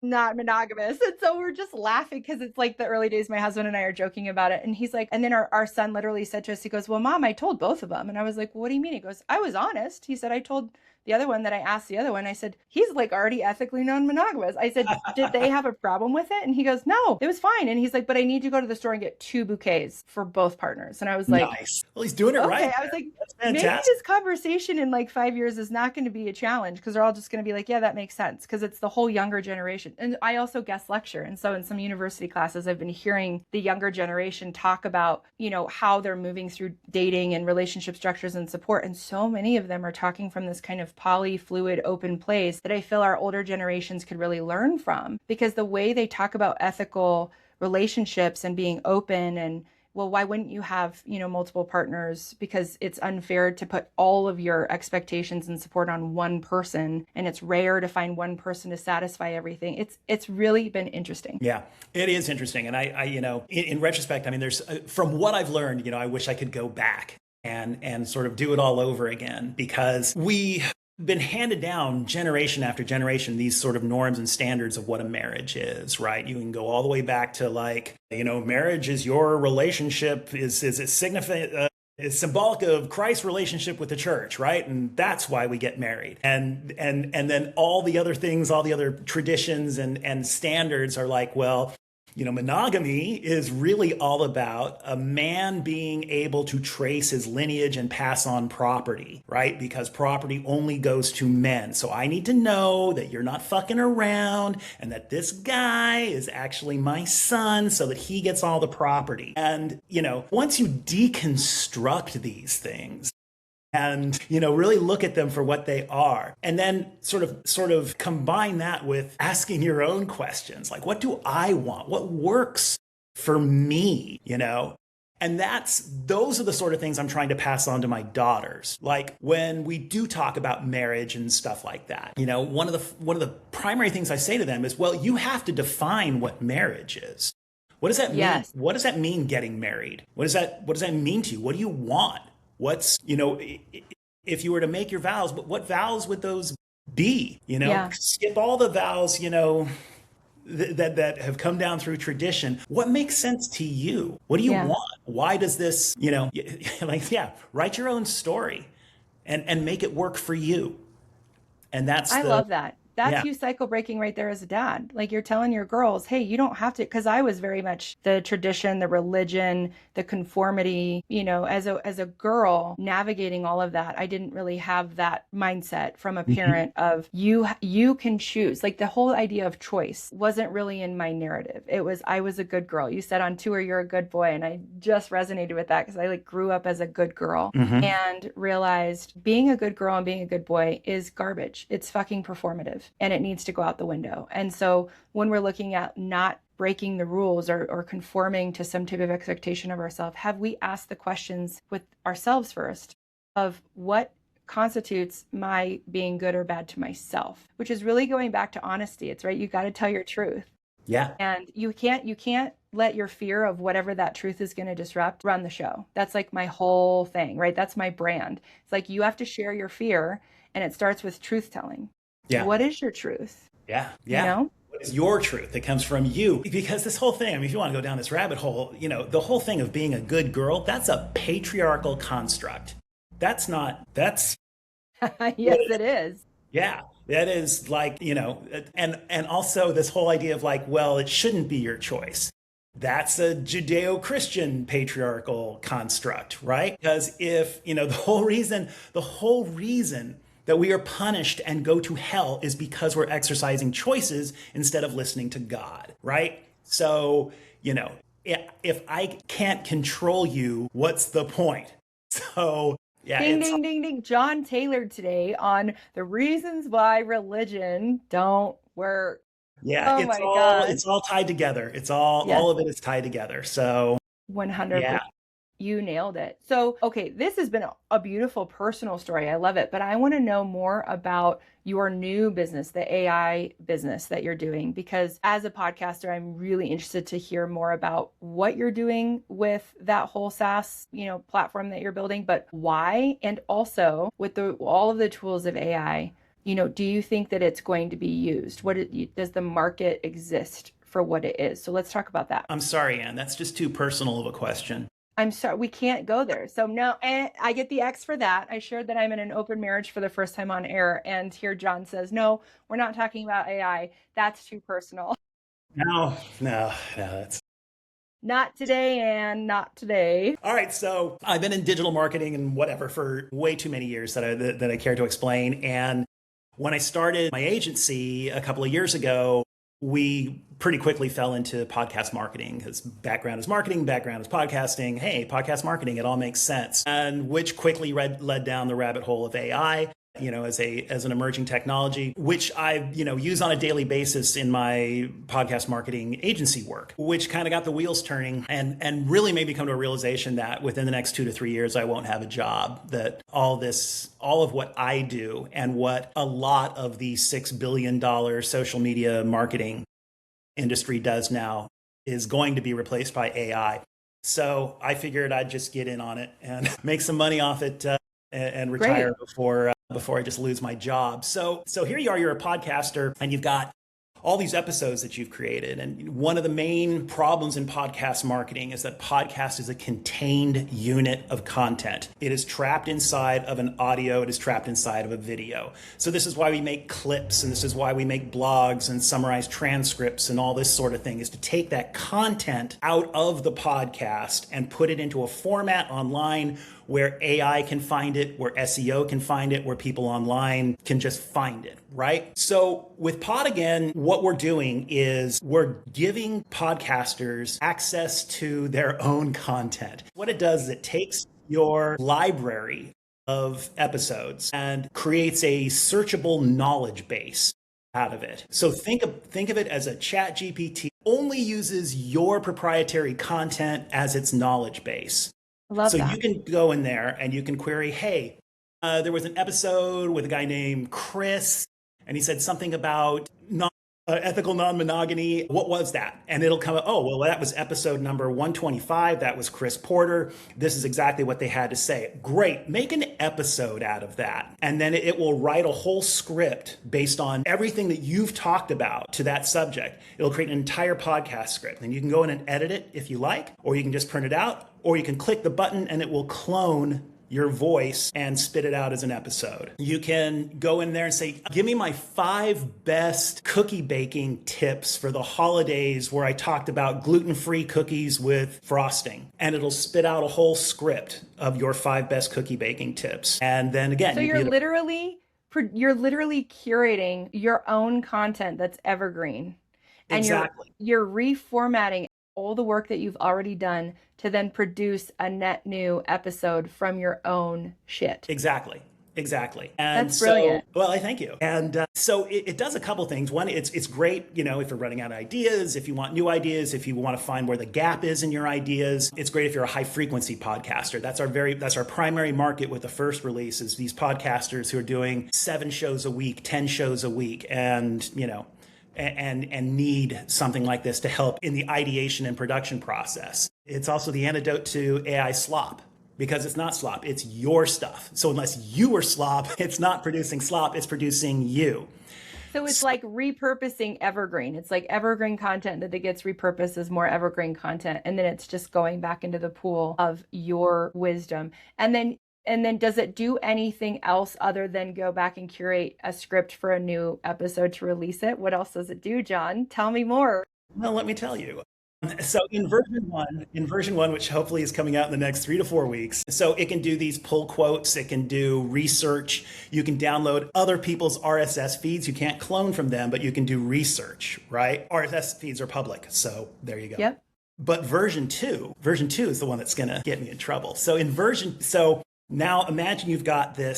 Speaker 2: not monogamous. And so we're just laughing because it's like the early days. My husband and I are joking about it. And he's like, and then our son literally said to us, he goes, well, Mom, I told both of them. And I was like, well, what do you mean? He goes, I was honest. He said, I told the other one that I asked the other one, I said, he's already ethically non-monogamous. I said, did they have a problem with it? And he goes, no, it was fine. And he's like, but I need to go to the store and get 2 bouquets for both partners. And I was like,
Speaker 1: nice. Well, he's doing it right.
Speaker 2: I was like, maybe this conversation in 5 years is not going to be a challenge, because they're all just going to be like, yeah, that makes sense, because it's the whole younger generation. And I also guest lecture. And so in some university classes, I've been hearing the younger generation talk about, how they're moving through dating and relationship structures and support. And so many of them are talking from this kind of poly, fluid, open place that I feel our older generations could really learn from, because the way they talk about ethical relationships and being open, and well, why wouldn't you have, multiple partners? Because it's unfair to put all of your expectations and support on one person, and it's rare to find one person to satisfy everything. It's really been interesting.
Speaker 1: Yeah, it is interesting. And I in retrospect, there's from what I've learned, I wish I could go back and sort of do it all over again, because we been handed down generation after generation these sort of norms and standards of what a marriage is, right? You can go all the way back to marriage is your relationship, is it significant, is symbolic of Christ's relationship with the church, right? And that's why we get married. And then all the other things, all the other traditions and standards are like, well, monogamy is really all about a man being able to trace his lineage and pass on property, right? Because property only goes to men. So I need to know that you're not fucking around and that this guy is actually my son so that he gets all the property. And, once you deconstruct these things, and really look at them for what they are, and then sort of combine that with asking your own questions, like, what do I want, what works for me, and those are the sort of things I'm trying to pass on to my daughters. Like when we do talk about marriage and stuff like that, one of the primary things I say to them is, well, you have to define what marriage is. What does that mean?
Speaker 2: Yes.
Speaker 1: What does that mean, getting married? What does that mean to you? What do you want? What's, if you were to make your vows, what vows would those be? Skip all the vows, that have come down through tradition. What makes sense to you? What do you want? Why does this, write your own story and make it work for you. And I
Speaker 2: love that. That's you cycle breaking right there as a dad. Like you're telling your girls, hey, you don't have to, because I was very much the tradition, the religion, the conformity, as a girl navigating all of that. I didn't really have that mindset from a parent of you can choose. Like the whole idea of choice wasn't really in my narrative. It was, I was a good girl. You said on tour, you're a good boy. And I just resonated with that because I grew up as a good girl and realized being a good girl and being a good boy is garbage. It's fucking performative. And it needs to go out the window. And so when we're looking at not breaking the rules or conforming to some type of expectation of ourselves, have we asked the questions with ourselves first of what constitutes my being good or bad to myself, which is really going back to honesty. It's right. You got to tell your truth.
Speaker 1: Yeah.
Speaker 2: And you can't let your fear of whatever that truth is going to disrupt run the show. That's like my whole thing, right? That's my brand. It's like you have to share your fear, and it starts with truth telling. Yeah. What is your truth?
Speaker 1: Yeah. What is your truth that comes from you? Because this whole thing, if you want to go down this rabbit hole, the whole thing of being a good girl, that's a patriarchal construct. Yes,
Speaker 2: it is.
Speaker 1: Yeah. That is like, and also this whole idea of like, well, it shouldn't be your choice. That's a Judeo-Christian patriarchal construct, right? Because if, the whole reason that we are punished and go to hell is because we're exercising choices instead of listening to God, right? So, if I can't control you, what's the point? So, yeah.
Speaker 2: Ding, ding. John tailored today on the reasons why religion don't work.
Speaker 1: Yeah, it's all tied together. It's all of it is tied together. So
Speaker 2: 100%. Yeah. You nailed it. So, okay, this has been a beautiful personal story. I love it. But I want to know more about your new business, the AI business that you're doing, because as a podcaster, I'm really interested to hear more about what you're doing with that whole SaaS, platform that you're building, but why, and also with all of the tools of AI, do you think that it's going to be used? Does the market exist for what it is? So let's talk about that.
Speaker 1: I'm sorry, Anne, that's just too personal of a question.
Speaker 2: I'm sorry, we can't go there. So no, I get the X for that. I shared that I'm in an open marriage for the first time on air. And here John says, no, we're not talking about AI. That's too personal.
Speaker 1: No, that's
Speaker 2: not today, Anne, not today.
Speaker 1: All right, so I've been in digital marketing and whatever for way too many years that I care to explain. And when I started my agency a couple of years ago, we pretty quickly fell into podcast marketing because background is marketing, background is podcasting. Hey, podcast marketing, it all makes sense. And which quickly led down the rabbit hole of AI, as an emerging technology, which I, use on a daily basis in my podcast marketing agency work, which kind of got the wheels turning and really made me come to a realization that within the next 2 to 3 years, I won't have a job, that all of what I do and what a lot of the $6 billion social media marketing industry does now is going to be replaced by AI. So I figured I'd just get in on it and make some money off it and retire before I just lose my job. So here you are, you're a podcaster and you've got all these episodes that you've created. And one of the main problems in podcast marketing is that podcast is a contained unit of content. It is trapped inside of an audio. It is trapped inside of a video. So this is why we make clips, and this is why we make blogs and summarize transcripts and all this sort of thing, is to take that content out of the podcast and put it into a format online where AI can find it, where SEO can find it, where people online can just find it, right? So with PodAgain, what we're doing is we're giving podcasters access to their own content. What it does is it takes your library of episodes and creates a searchable knowledge base out of it. So think of it as a chat GPT only uses your proprietary content as its knowledge base.
Speaker 2: Love
Speaker 1: so
Speaker 2: that.
Speaker 1: you can go in there and you can query, hey, there was an episode with a guy named Chris, and he said something about ethical non-monogamy. What was that? And it'll come up, oh, well, that was episode number 125. That was Chris Porter. This is exactly what they had to say. Great. Make an episode out of that. And then it will write a whole script based on everything that you've talked about to that subject. It'll create an entire podcast script. And you can go in and edit it if you like, or you can just print it out, or you can click the button and it will clone your voice and spit it out as an episode. You can go in there and say, give me my 5 best cookie baking tips for the holidays where I talked about gluten-free cookies with frosting. And it'll spit out a whole script of your 5 best cookie baking tips. And then again,
Speaker 2: so you're literally curating your own content that's evergreen. And
Speaker 1: exactly.
Speaker 2: You're reformatting all the work that you've already done to then produce a net new episode from your own shit.
Speaker 1: Exactly. And
Speaker 2: that's brilliant.
Speaker 1: Well, I thank you. And so it does a couple things. One, it's great, if you're running out of ideas, if you want new ideas, if you want to find where the gap is in your ideas. It's great if you're a high frequency podcaster. That's our primary market with the first release, is these podcasters who are doing 7 shows a week, 10 shows a week, and and need something like this to help in the ideation and production process. It's also the antidote to AI slop, because it's not slop, it's your stuff. So unless you are slop, it's not producing slop, it's producing you.
Speaker 2: So it's like repurposing evergreen. It's like evergreen content that gets repurposed as more evergreen content. And then it's just going back into the pool of your wisdom. And then does it do anything else other than go back and curate a script for a new episode to release it? What else does it do, John? Tell me more.
Speaker 1: Well, let me tell you. So in version one, which hopefully is coming out in the next 3 to 4 weeks, so it can do these pull quotes, it can do research, you can download other people's RSS feeds. You can't clone from them, but you can do research, right? RSS feeds are public, so there you go.
Speaker 2: Yep.
Speaker 1: But version two is the one that's going to get me in trouble. So now imagine you've got your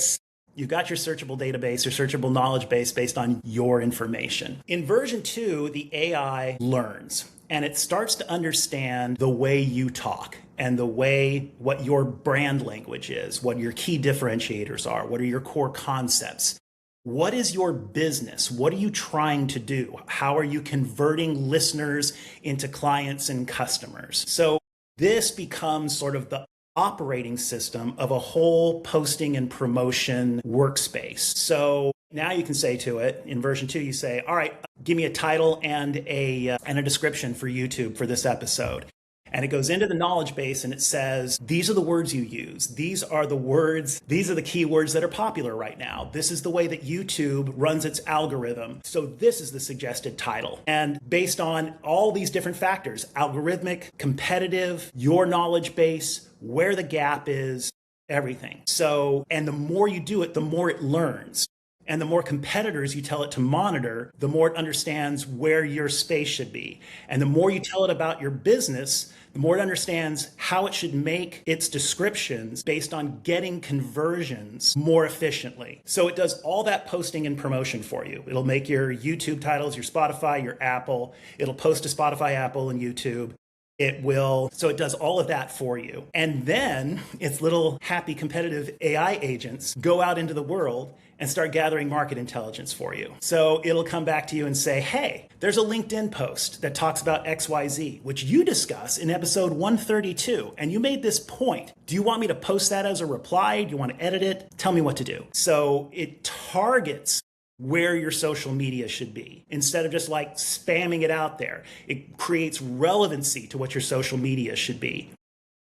Speaker 1: searchable database, your searchable knowledge base based on your information. In version 2, the AI learns and it starts to understand the way you talk and what your brand language is, what your key differentiators are, what are your core concepts. What is your business? What are you trying to do? How are you converting listeners into clients and customers? So this becomes sort of the operating system of a whole posting and promotion workspace. So now you can say to it in version 2, you say, all right, give me a title and a description for YouTube for this episode. And it goes into the knowledge base and it says, these are the words you use. These are the keywords that are popular right now. This is the way that YouTube runs its algorithm. So this is the suggested title. And based on all these different factors, algorithmic, competitive, your knowledge base, where the gap is, everything. So, and the more you do it, the more it learns. And the more competitors you tell it to monitor, the more it understands where your space should be. And the more you tell it about your business, the more it understands how it should make its descriptions based on getting conversions more efficiently. So it does all that posting and promotion for you. It'll make your YouTube titles, your Spotify, your Apple. It'll post to Spotify, Apple, and YouTube. So it does all of that for you. And then its little happy competitive AI agents go out into the world and start gathering market intelligence for you. So it'll come back to you and say, hey, there's a LinkedIn post that talks about XYZ, which you discuss in episode 132. And you made this point. Do you want me to post that as a reply? Do you want to edit it? Tell me what to do. So it targets where your social media should be. Instead of just like spamming it out there, it creates relevancy to what your social media should be.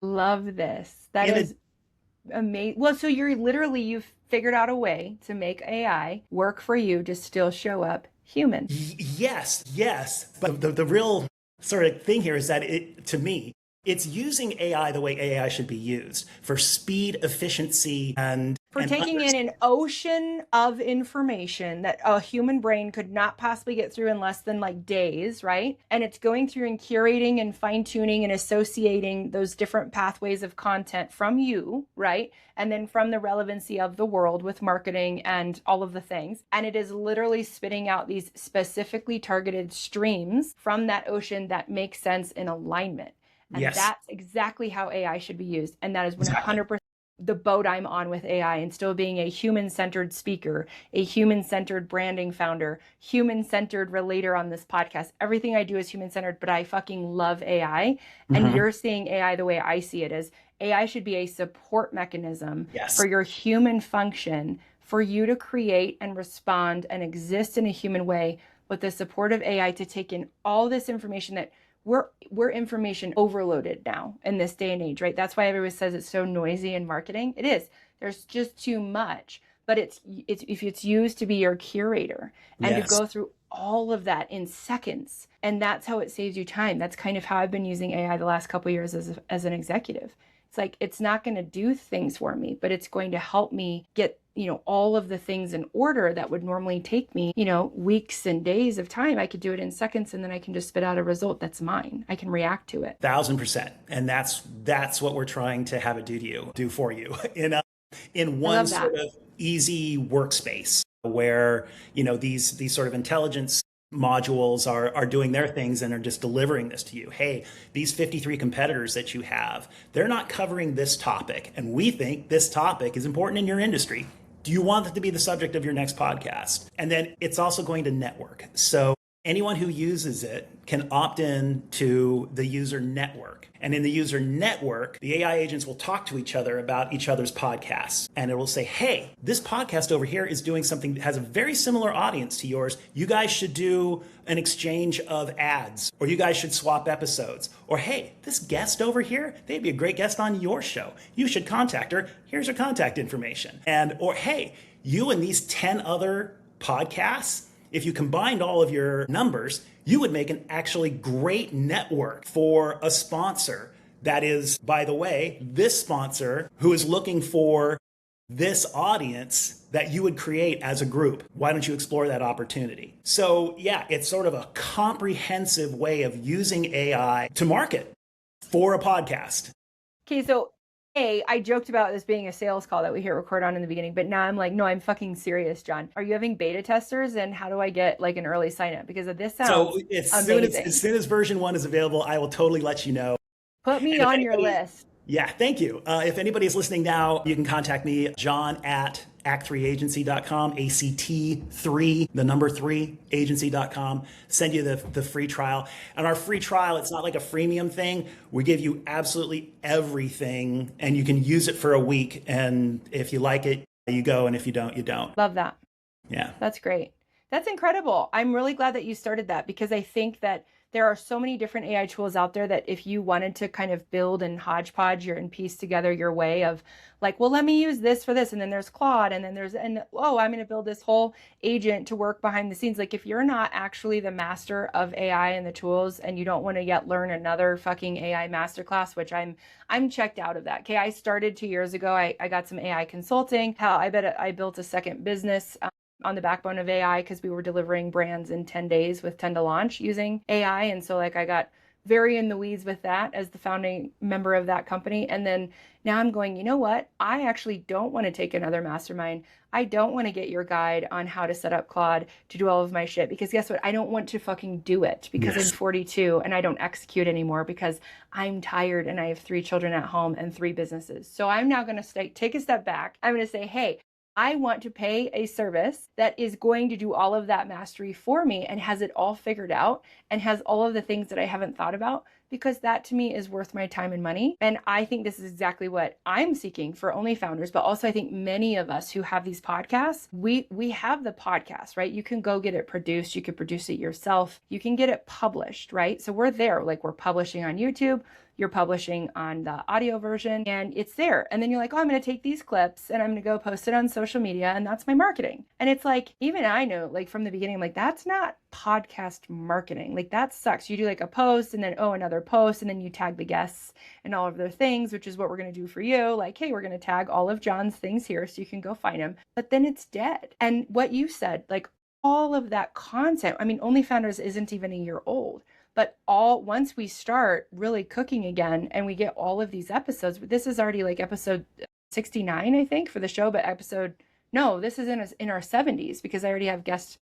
Speaker 2: Love this. That is amazing. Well, so you've figured out a way to make AI work for you to still show up human.
Speaker 1: Yes. But the real sort of thing here is that to me, it's using AI the way AI should be used for speed, efficiency, and
Speaker 2: taking in an ocean of information that a human brain could not possibly get through in less than like days, right? And it's going through and curating and fine-tuning and associating those different pathways of content from you, right? And then from the relevancy of the world with marketing and all of the things. And it is literally spitting out these specifically targeted streams from that ocean that make sense in alignment. And that's exactly how AI should be used. And that is 100% the boat I'm on with AI, and still being a human-centered speaker, a human-centered branding founder, human-centered relator on this podcast. Everything I do is human-centered, but I fucking love AI. And you're seeing AI the way I see it as AI should be a support mechanism for your human function, for you to create and respond and exist in a human way, with the support of AI to take in all this information that we're information overloaded now in this day and age, right? That's why everyone says it's so noisy in marketing. It is. There's just too much. But it's if it's used to be your curator and to go through all of that in seconds, and that's how it saves you time. That's kind of how I've been using AI the last couple of years as an executive. It's like, it's not going to do things for me, but it's going to help me get, all of the things in order that would normally take me, weeks and days of time. I could do it in seconds, and then I can just spit out a result that's mine. I can react to it.
Speaker 1: 1,000%. And that's what we're trying to have it do for you in one sort of easy workspace where, these sort of intelligence modules are doing their things and are just delivering this to you. Hey, these 53 competitors that you have, they're not covering this topic, and we think this topic is important in your industry. Do you want it to be the subject of your next podcast? And then it's also going to network. So anyone who uses it can opt in to the user network. And in the user network, the AI agents will talk to each other about each other's podcasts. And it will say, hey, this podcast over here is doing something that has a very similar audience to yours. You guys should do an exchange of ads, or you guys should swap episodes. Or, hey, this guest over here, they'd be a great guest on your show. You should contact her. Here's her contact information. Or, hey, you and these 10 other podcasts, if you combined all of your numbers, you would make an actually great network for a sponsor that is, by the way, this sponsor who is looking for this audience that you would create as a group. Why don't you explore that opportunity? So yeah, it's sort of a comprehensive way of using AI to market for a podcast.
Speaker 2: Okay, so I joked about this being a sales call that we hit record on in the beginning, but now I'm like, no, I'm fucking serious, John. Are you having beta testers, and how do I get like an early sign up? Because this sounds amazing.
Speaker 1: As soon as version 1 is available, I will totally let you know.
Speaker 2: Put me on your list.
Speaker 1: Yeah, thank you. If anybody is listening now, you can contact me, John at act3agency.com, ACT3, the number 3, agency.com. Send you the free trial. And our free trial, it's not like a freemium thing. We give you absolutely everything, and you can use it for a week. And if you like it, you go. And if you don't, you don't.
Speaker 2: Love that.
Speaker 1: Yeah.
Speaker 2: That's great. That's incredible. I'm really glad that you started that, because I think that there are so many different AI tools out there that if you wanted to kind of build and hodgepodge and piece together your way of like, well, let me use this for this. And then there's Claude, and then I'm going to build this whole agent to work behind the scenes. Like, if you're not actually the master of AI and the tools, and you don't want to yet learn another fucking AI masterclass, which I'm checked out of that. Okay. I started 2 years ago. I got some AI consulting. Hell, I built a second business on the backbone of AI, because we were delivering brands in 10 days with 10 to launch using AI. And so like, I got very in the weeds with that as the founding member of that company. And then now I'm going, you know what? I actually don't want to take another mastermind. I don't want to get your guide on how to set up Claude to do all of my shit, because guess what? I don't want to fucking do it, because I'm 42 and I don't execute anymore because I'm tired and I have 3 children at home and 3 businesses. So I'm now going to take a step back. I'm going to say, hey, I want to pay a service that is going to do all of that mastery for me and has it all figured out and has all of the things that I haven't thought about, because that to me is worth my time and money. And I think this is exactly what I'm seeking for Only Founders, but also I think many of us who have these podcasts, we have the podcast, right? You can go get it produced, you can produce it yourself, you can get it published, right? So we're there, like we're publishing on YouTube, you're publishing on the audio version, and it's there. And then you're like, oh, I'm going to take these clips and I'm going to go post it on social media, and that's my marketing. And it's like, even I know, like from the beginning, I'm like, that's not podcast marketing. Like that sucks. You do like a post and then, oh, another post, and then you tag the guests and all of their things, which is what we're going to do for you. Like, hey, we're going to tag all of John's things here so you can go find them. But then it's dead. And what you said, like all of that content, I mean, Only Founders isn't even a year old. But once we start really cooking again and we get all of these episodes, this is already like episode 69, I think, for the show, but this is in our 70s, because I already have guest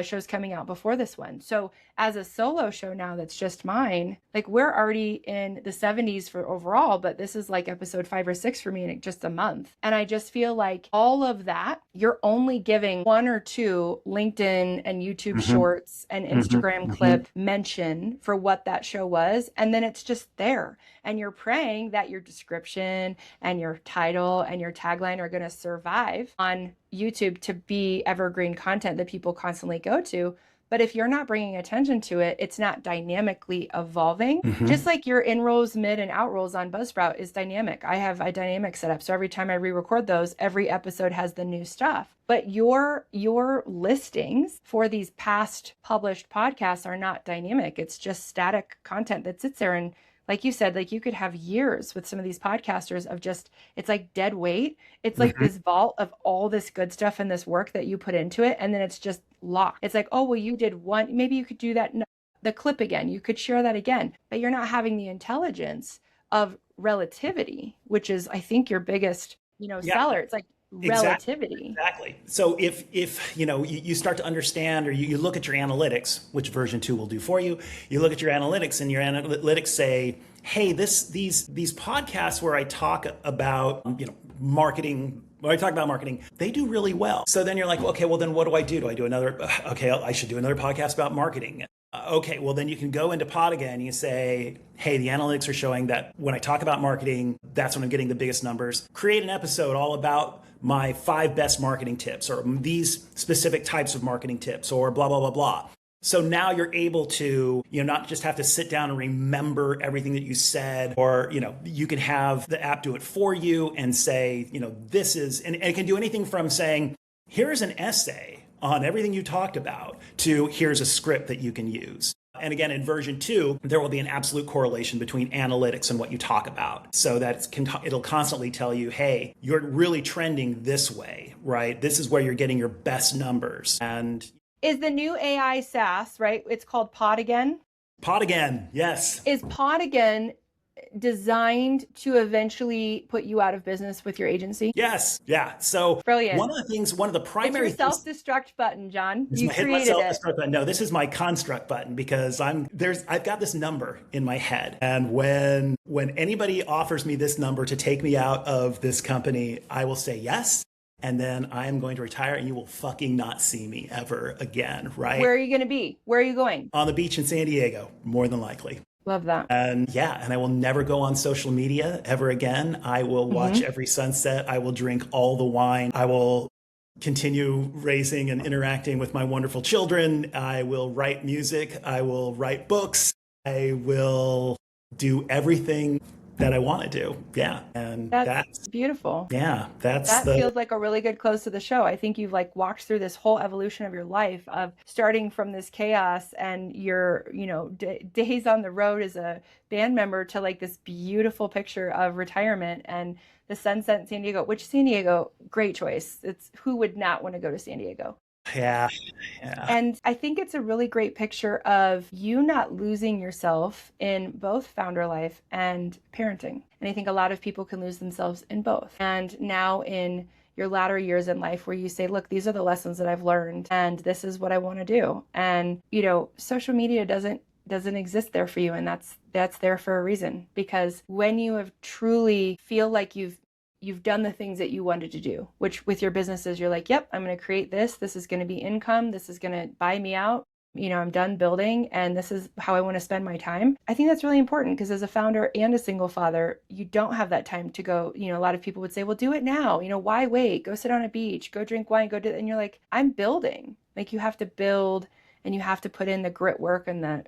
Speaker 2: shows coming out before this one. So as a solo show now that's just mine, like we're already in the 70s for overall, but this is like episode 5 or 6 for me in just a month. And I just feel like all of that, you're only giving 1 or 2 LinkedIn and YouTube shorts and Instagram clip mention for what that show was. And then it's just there. And you're praying that your description and your title and your tagline are going to survive on YouTube to be evergreen content that people constantly go to. But if you're not bringing attention to it, it's not dynamically evolving. Just like your in-rolls, mid, and out-rolls on Buzzsprout is dynamic. I have a dynamic setup. So every time I re-record those, every episode has the new stuff. But your listings for these past published podcasts are not dynamic. It's just static content that sits there. And like you said, like you could have years with some of these podcasters of just, it's like dead weight. It's like this vault of all this good stuff and this work that you put into it. And then it's just locked. It's like, oh, well, you did one, maybe you could do that, the clip again. You could share that again, but you're not having the intelligence of relativity, which is, I think, your biggest, seller. It's like relativity.
Speaker 1: Exactly. So if you start to understand, or you look at your analytics, which version 2 will do for you, you look at your analytics and your analytics say, hey, these podcasts where I talk about marketing, they do really well. So then you're like, okay, well then what do? Do I do another? Okay, I should do another podcast about marketing. Okay, well then you can go into PodAgain and you say, hey, the analytics are showing that when I talk about marketing, that's when I'm getting the biggest numbers. Create an episode all about my 5 best marketing tips, or these specific types of marketing tips, or blah, blah, blah, blah. So now you're able to, not just have to sit down and remember everything that you said, or, you can have the app do it for you and say, this is, and it can do anything from saying, here's an essay on everything you talked about, to here's a script that you can use. And again, in version 2, there will be an absolute correlation between analytics and what you talk about, so that it'll constantly tell you, hey, you're really trending this way, right? This is where you're getting your best numbers. And
Speaker 2: is the new AI SaaS, right? It's called PodAgain.
Speaker 1: PodAgain, yes.
Speaker 2: Is PodAgain designed to eventually put you out of business with your agency?
Speaker 1: Yes. Yeah. So
Speaker 2: brilliant.
Speaker 1: One of the primary
Speaker 2: it's your self-destruct button, John. You
Speaker 1: created
Speaker 2: my
Speaker 1: self-destruct button. No, this is my construct button, because I've got this number in my head. And when anybody offers me this number to take me out of this company, I will say yes. And then I am going to retire, and you will fucking not see me ever again, right?
Speaker 2: Where are you going to be? Where are you going?
Speaker 1: On the beach in San Diego, more than likely.
Speaker 2: Love that.
Speaker 1: And I will never go on social media ever again. I will watch every sunset. I will drink all the wine. I will continue raising and interacting with my wonderful children. I will write music. I will write books. I will do everything that I want to do. Yeah. And that's
Speaker 2: beautiful.
Speaker 1: Yeah. That
Speaker 2: feels like a really good close to the show. I think you've walked through this whole evolution of your life, of starting from this chaos and your, days on the road as a band member to this beautiful picture of retirement and the sunset in San Diego, which San Diego, great choice. It's who would not want to go to San Diego?
Speaker 1: Yeah.
Speaker 2: And I think it's a really great picture of you not losing yourself in both founder life and parenting. And I think a lot of people can lose themselves in both. And now in your latter years in life where you say, look, these are the lessons that I've learned and this is what I want to do. And, social media doesn't exist there for you. And that's there for a reason, because when you have truly feel like you've you've done the things that you wanted to do, which with your businesses, you're like, yep, I'm going to create this. This is going to be income. This is going to buy me out. I'm done building and this is how I want to spend my time. I think that's really important because as a founder and a single father, you don't have that time to go, a lot of people would say, well, do it now. Why wait? Go sit on a beach, go drink wine, go do it. And you're like, I'm building. Like you have to build and you have to put in the grit work and the,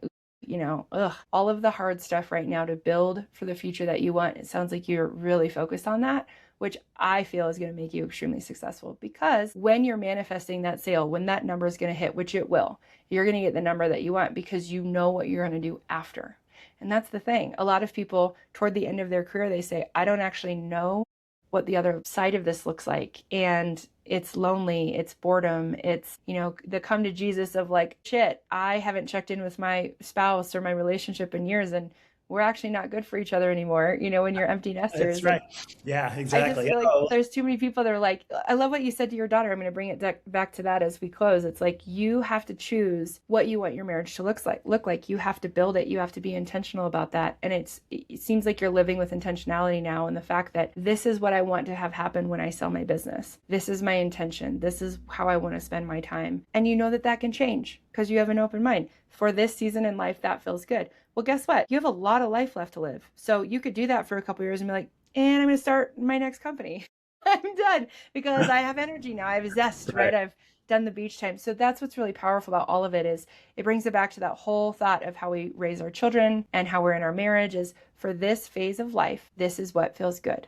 Speaker 2: all of the hard stuff right now to build for the future that you want. It sounds like you're really focused on that, which I feel is going to make you extremely successful because when you're manifesting that sale, when that number is going to hit, which it will, you're going to get the number that you want because you know what you're going to do after. And that's the thing. A lot of people toward the end of their career, they say, I don't actually know what the other side of this looks like. And it's lonely, it's boredom, it's, the come to Jesus of like, shit, I haven't checked in with my spouse or my relationship in years and we're actually not good for each other anymore, when you're empty nesters.
Speaker 1: That's right. Yeah, exactly.
Speaker 2: I just feel like there's too many people that are like, I love what you said to your daughter. I'm going to bring it back to that as we close. It's like, you have to choose what you want your marriage to look like. You have to build it. You have to be intentional about that. And it seems like you're living with intentionality now. And the fact that this is what I want to have happen when I sell my business. This is my intention. This is how I want to spend my time. And you know that can change because you have an open mind. For this season in life, that feels good. Well, guess what? You have a lot of life left to live. So you could do that for a couple of years and be like, and I'm going to start my next company. I'm done because I have energy now. I have zest, right? I've done the beach time. So that's what's really powerful about all of it is it brings it back to that whole thought of how we raise our children and how we're in our marriage is for this phase of life, this is what feels good.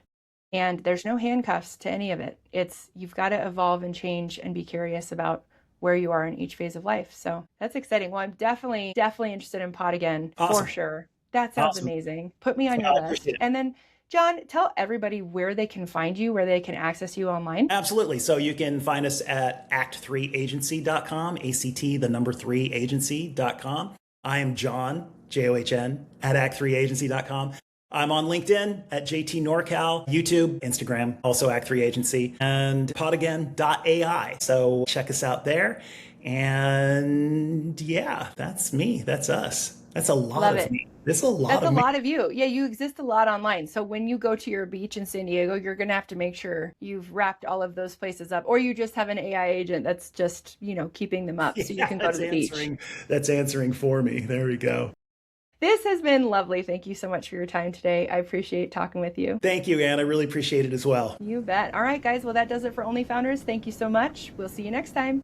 Speaker 2: And there's no handcuffs to any of it. You've got to evolve and change and be curious about where you are in each phase of life. So that's exciting. Well, I'm definitely interested in PodAgain for sure. That sounds amazing. Put me on your list. And then John, tell everybody where they can find you, where they can access you online.
Speaker 1: Absolutely. So you can find us at act3agency.com, ACT, the number 3 agency.com. I am John, John, at act3agency.com. I'm on LinkedIn at JT NorCal, YouTube, Instagram, also Act3 Agency, and PodAgain.ai. So check us out there. And yeah, that's me. That's us. That's a lot of me. That's a lot
Speaker 2: of you. Yeah, you exist a lot online. So when you go to your beach in San Diego, you're going to have to make sure you've wrapped all of those places up, or you just have an AI agent that's just, keeping them up so you can go to the beach.
Speaker 1: That's answering for me. There we go.
Speaker 2: This has been lovely. Thank you so much for your time today. I appreciate talking with you.
Speaker 1: Thank you, Anne. I really appreciate it as well.
Speaker 2: You bet. All right, guys. Well, that does it for Only Founders. Thank you so much. We'll see you next time.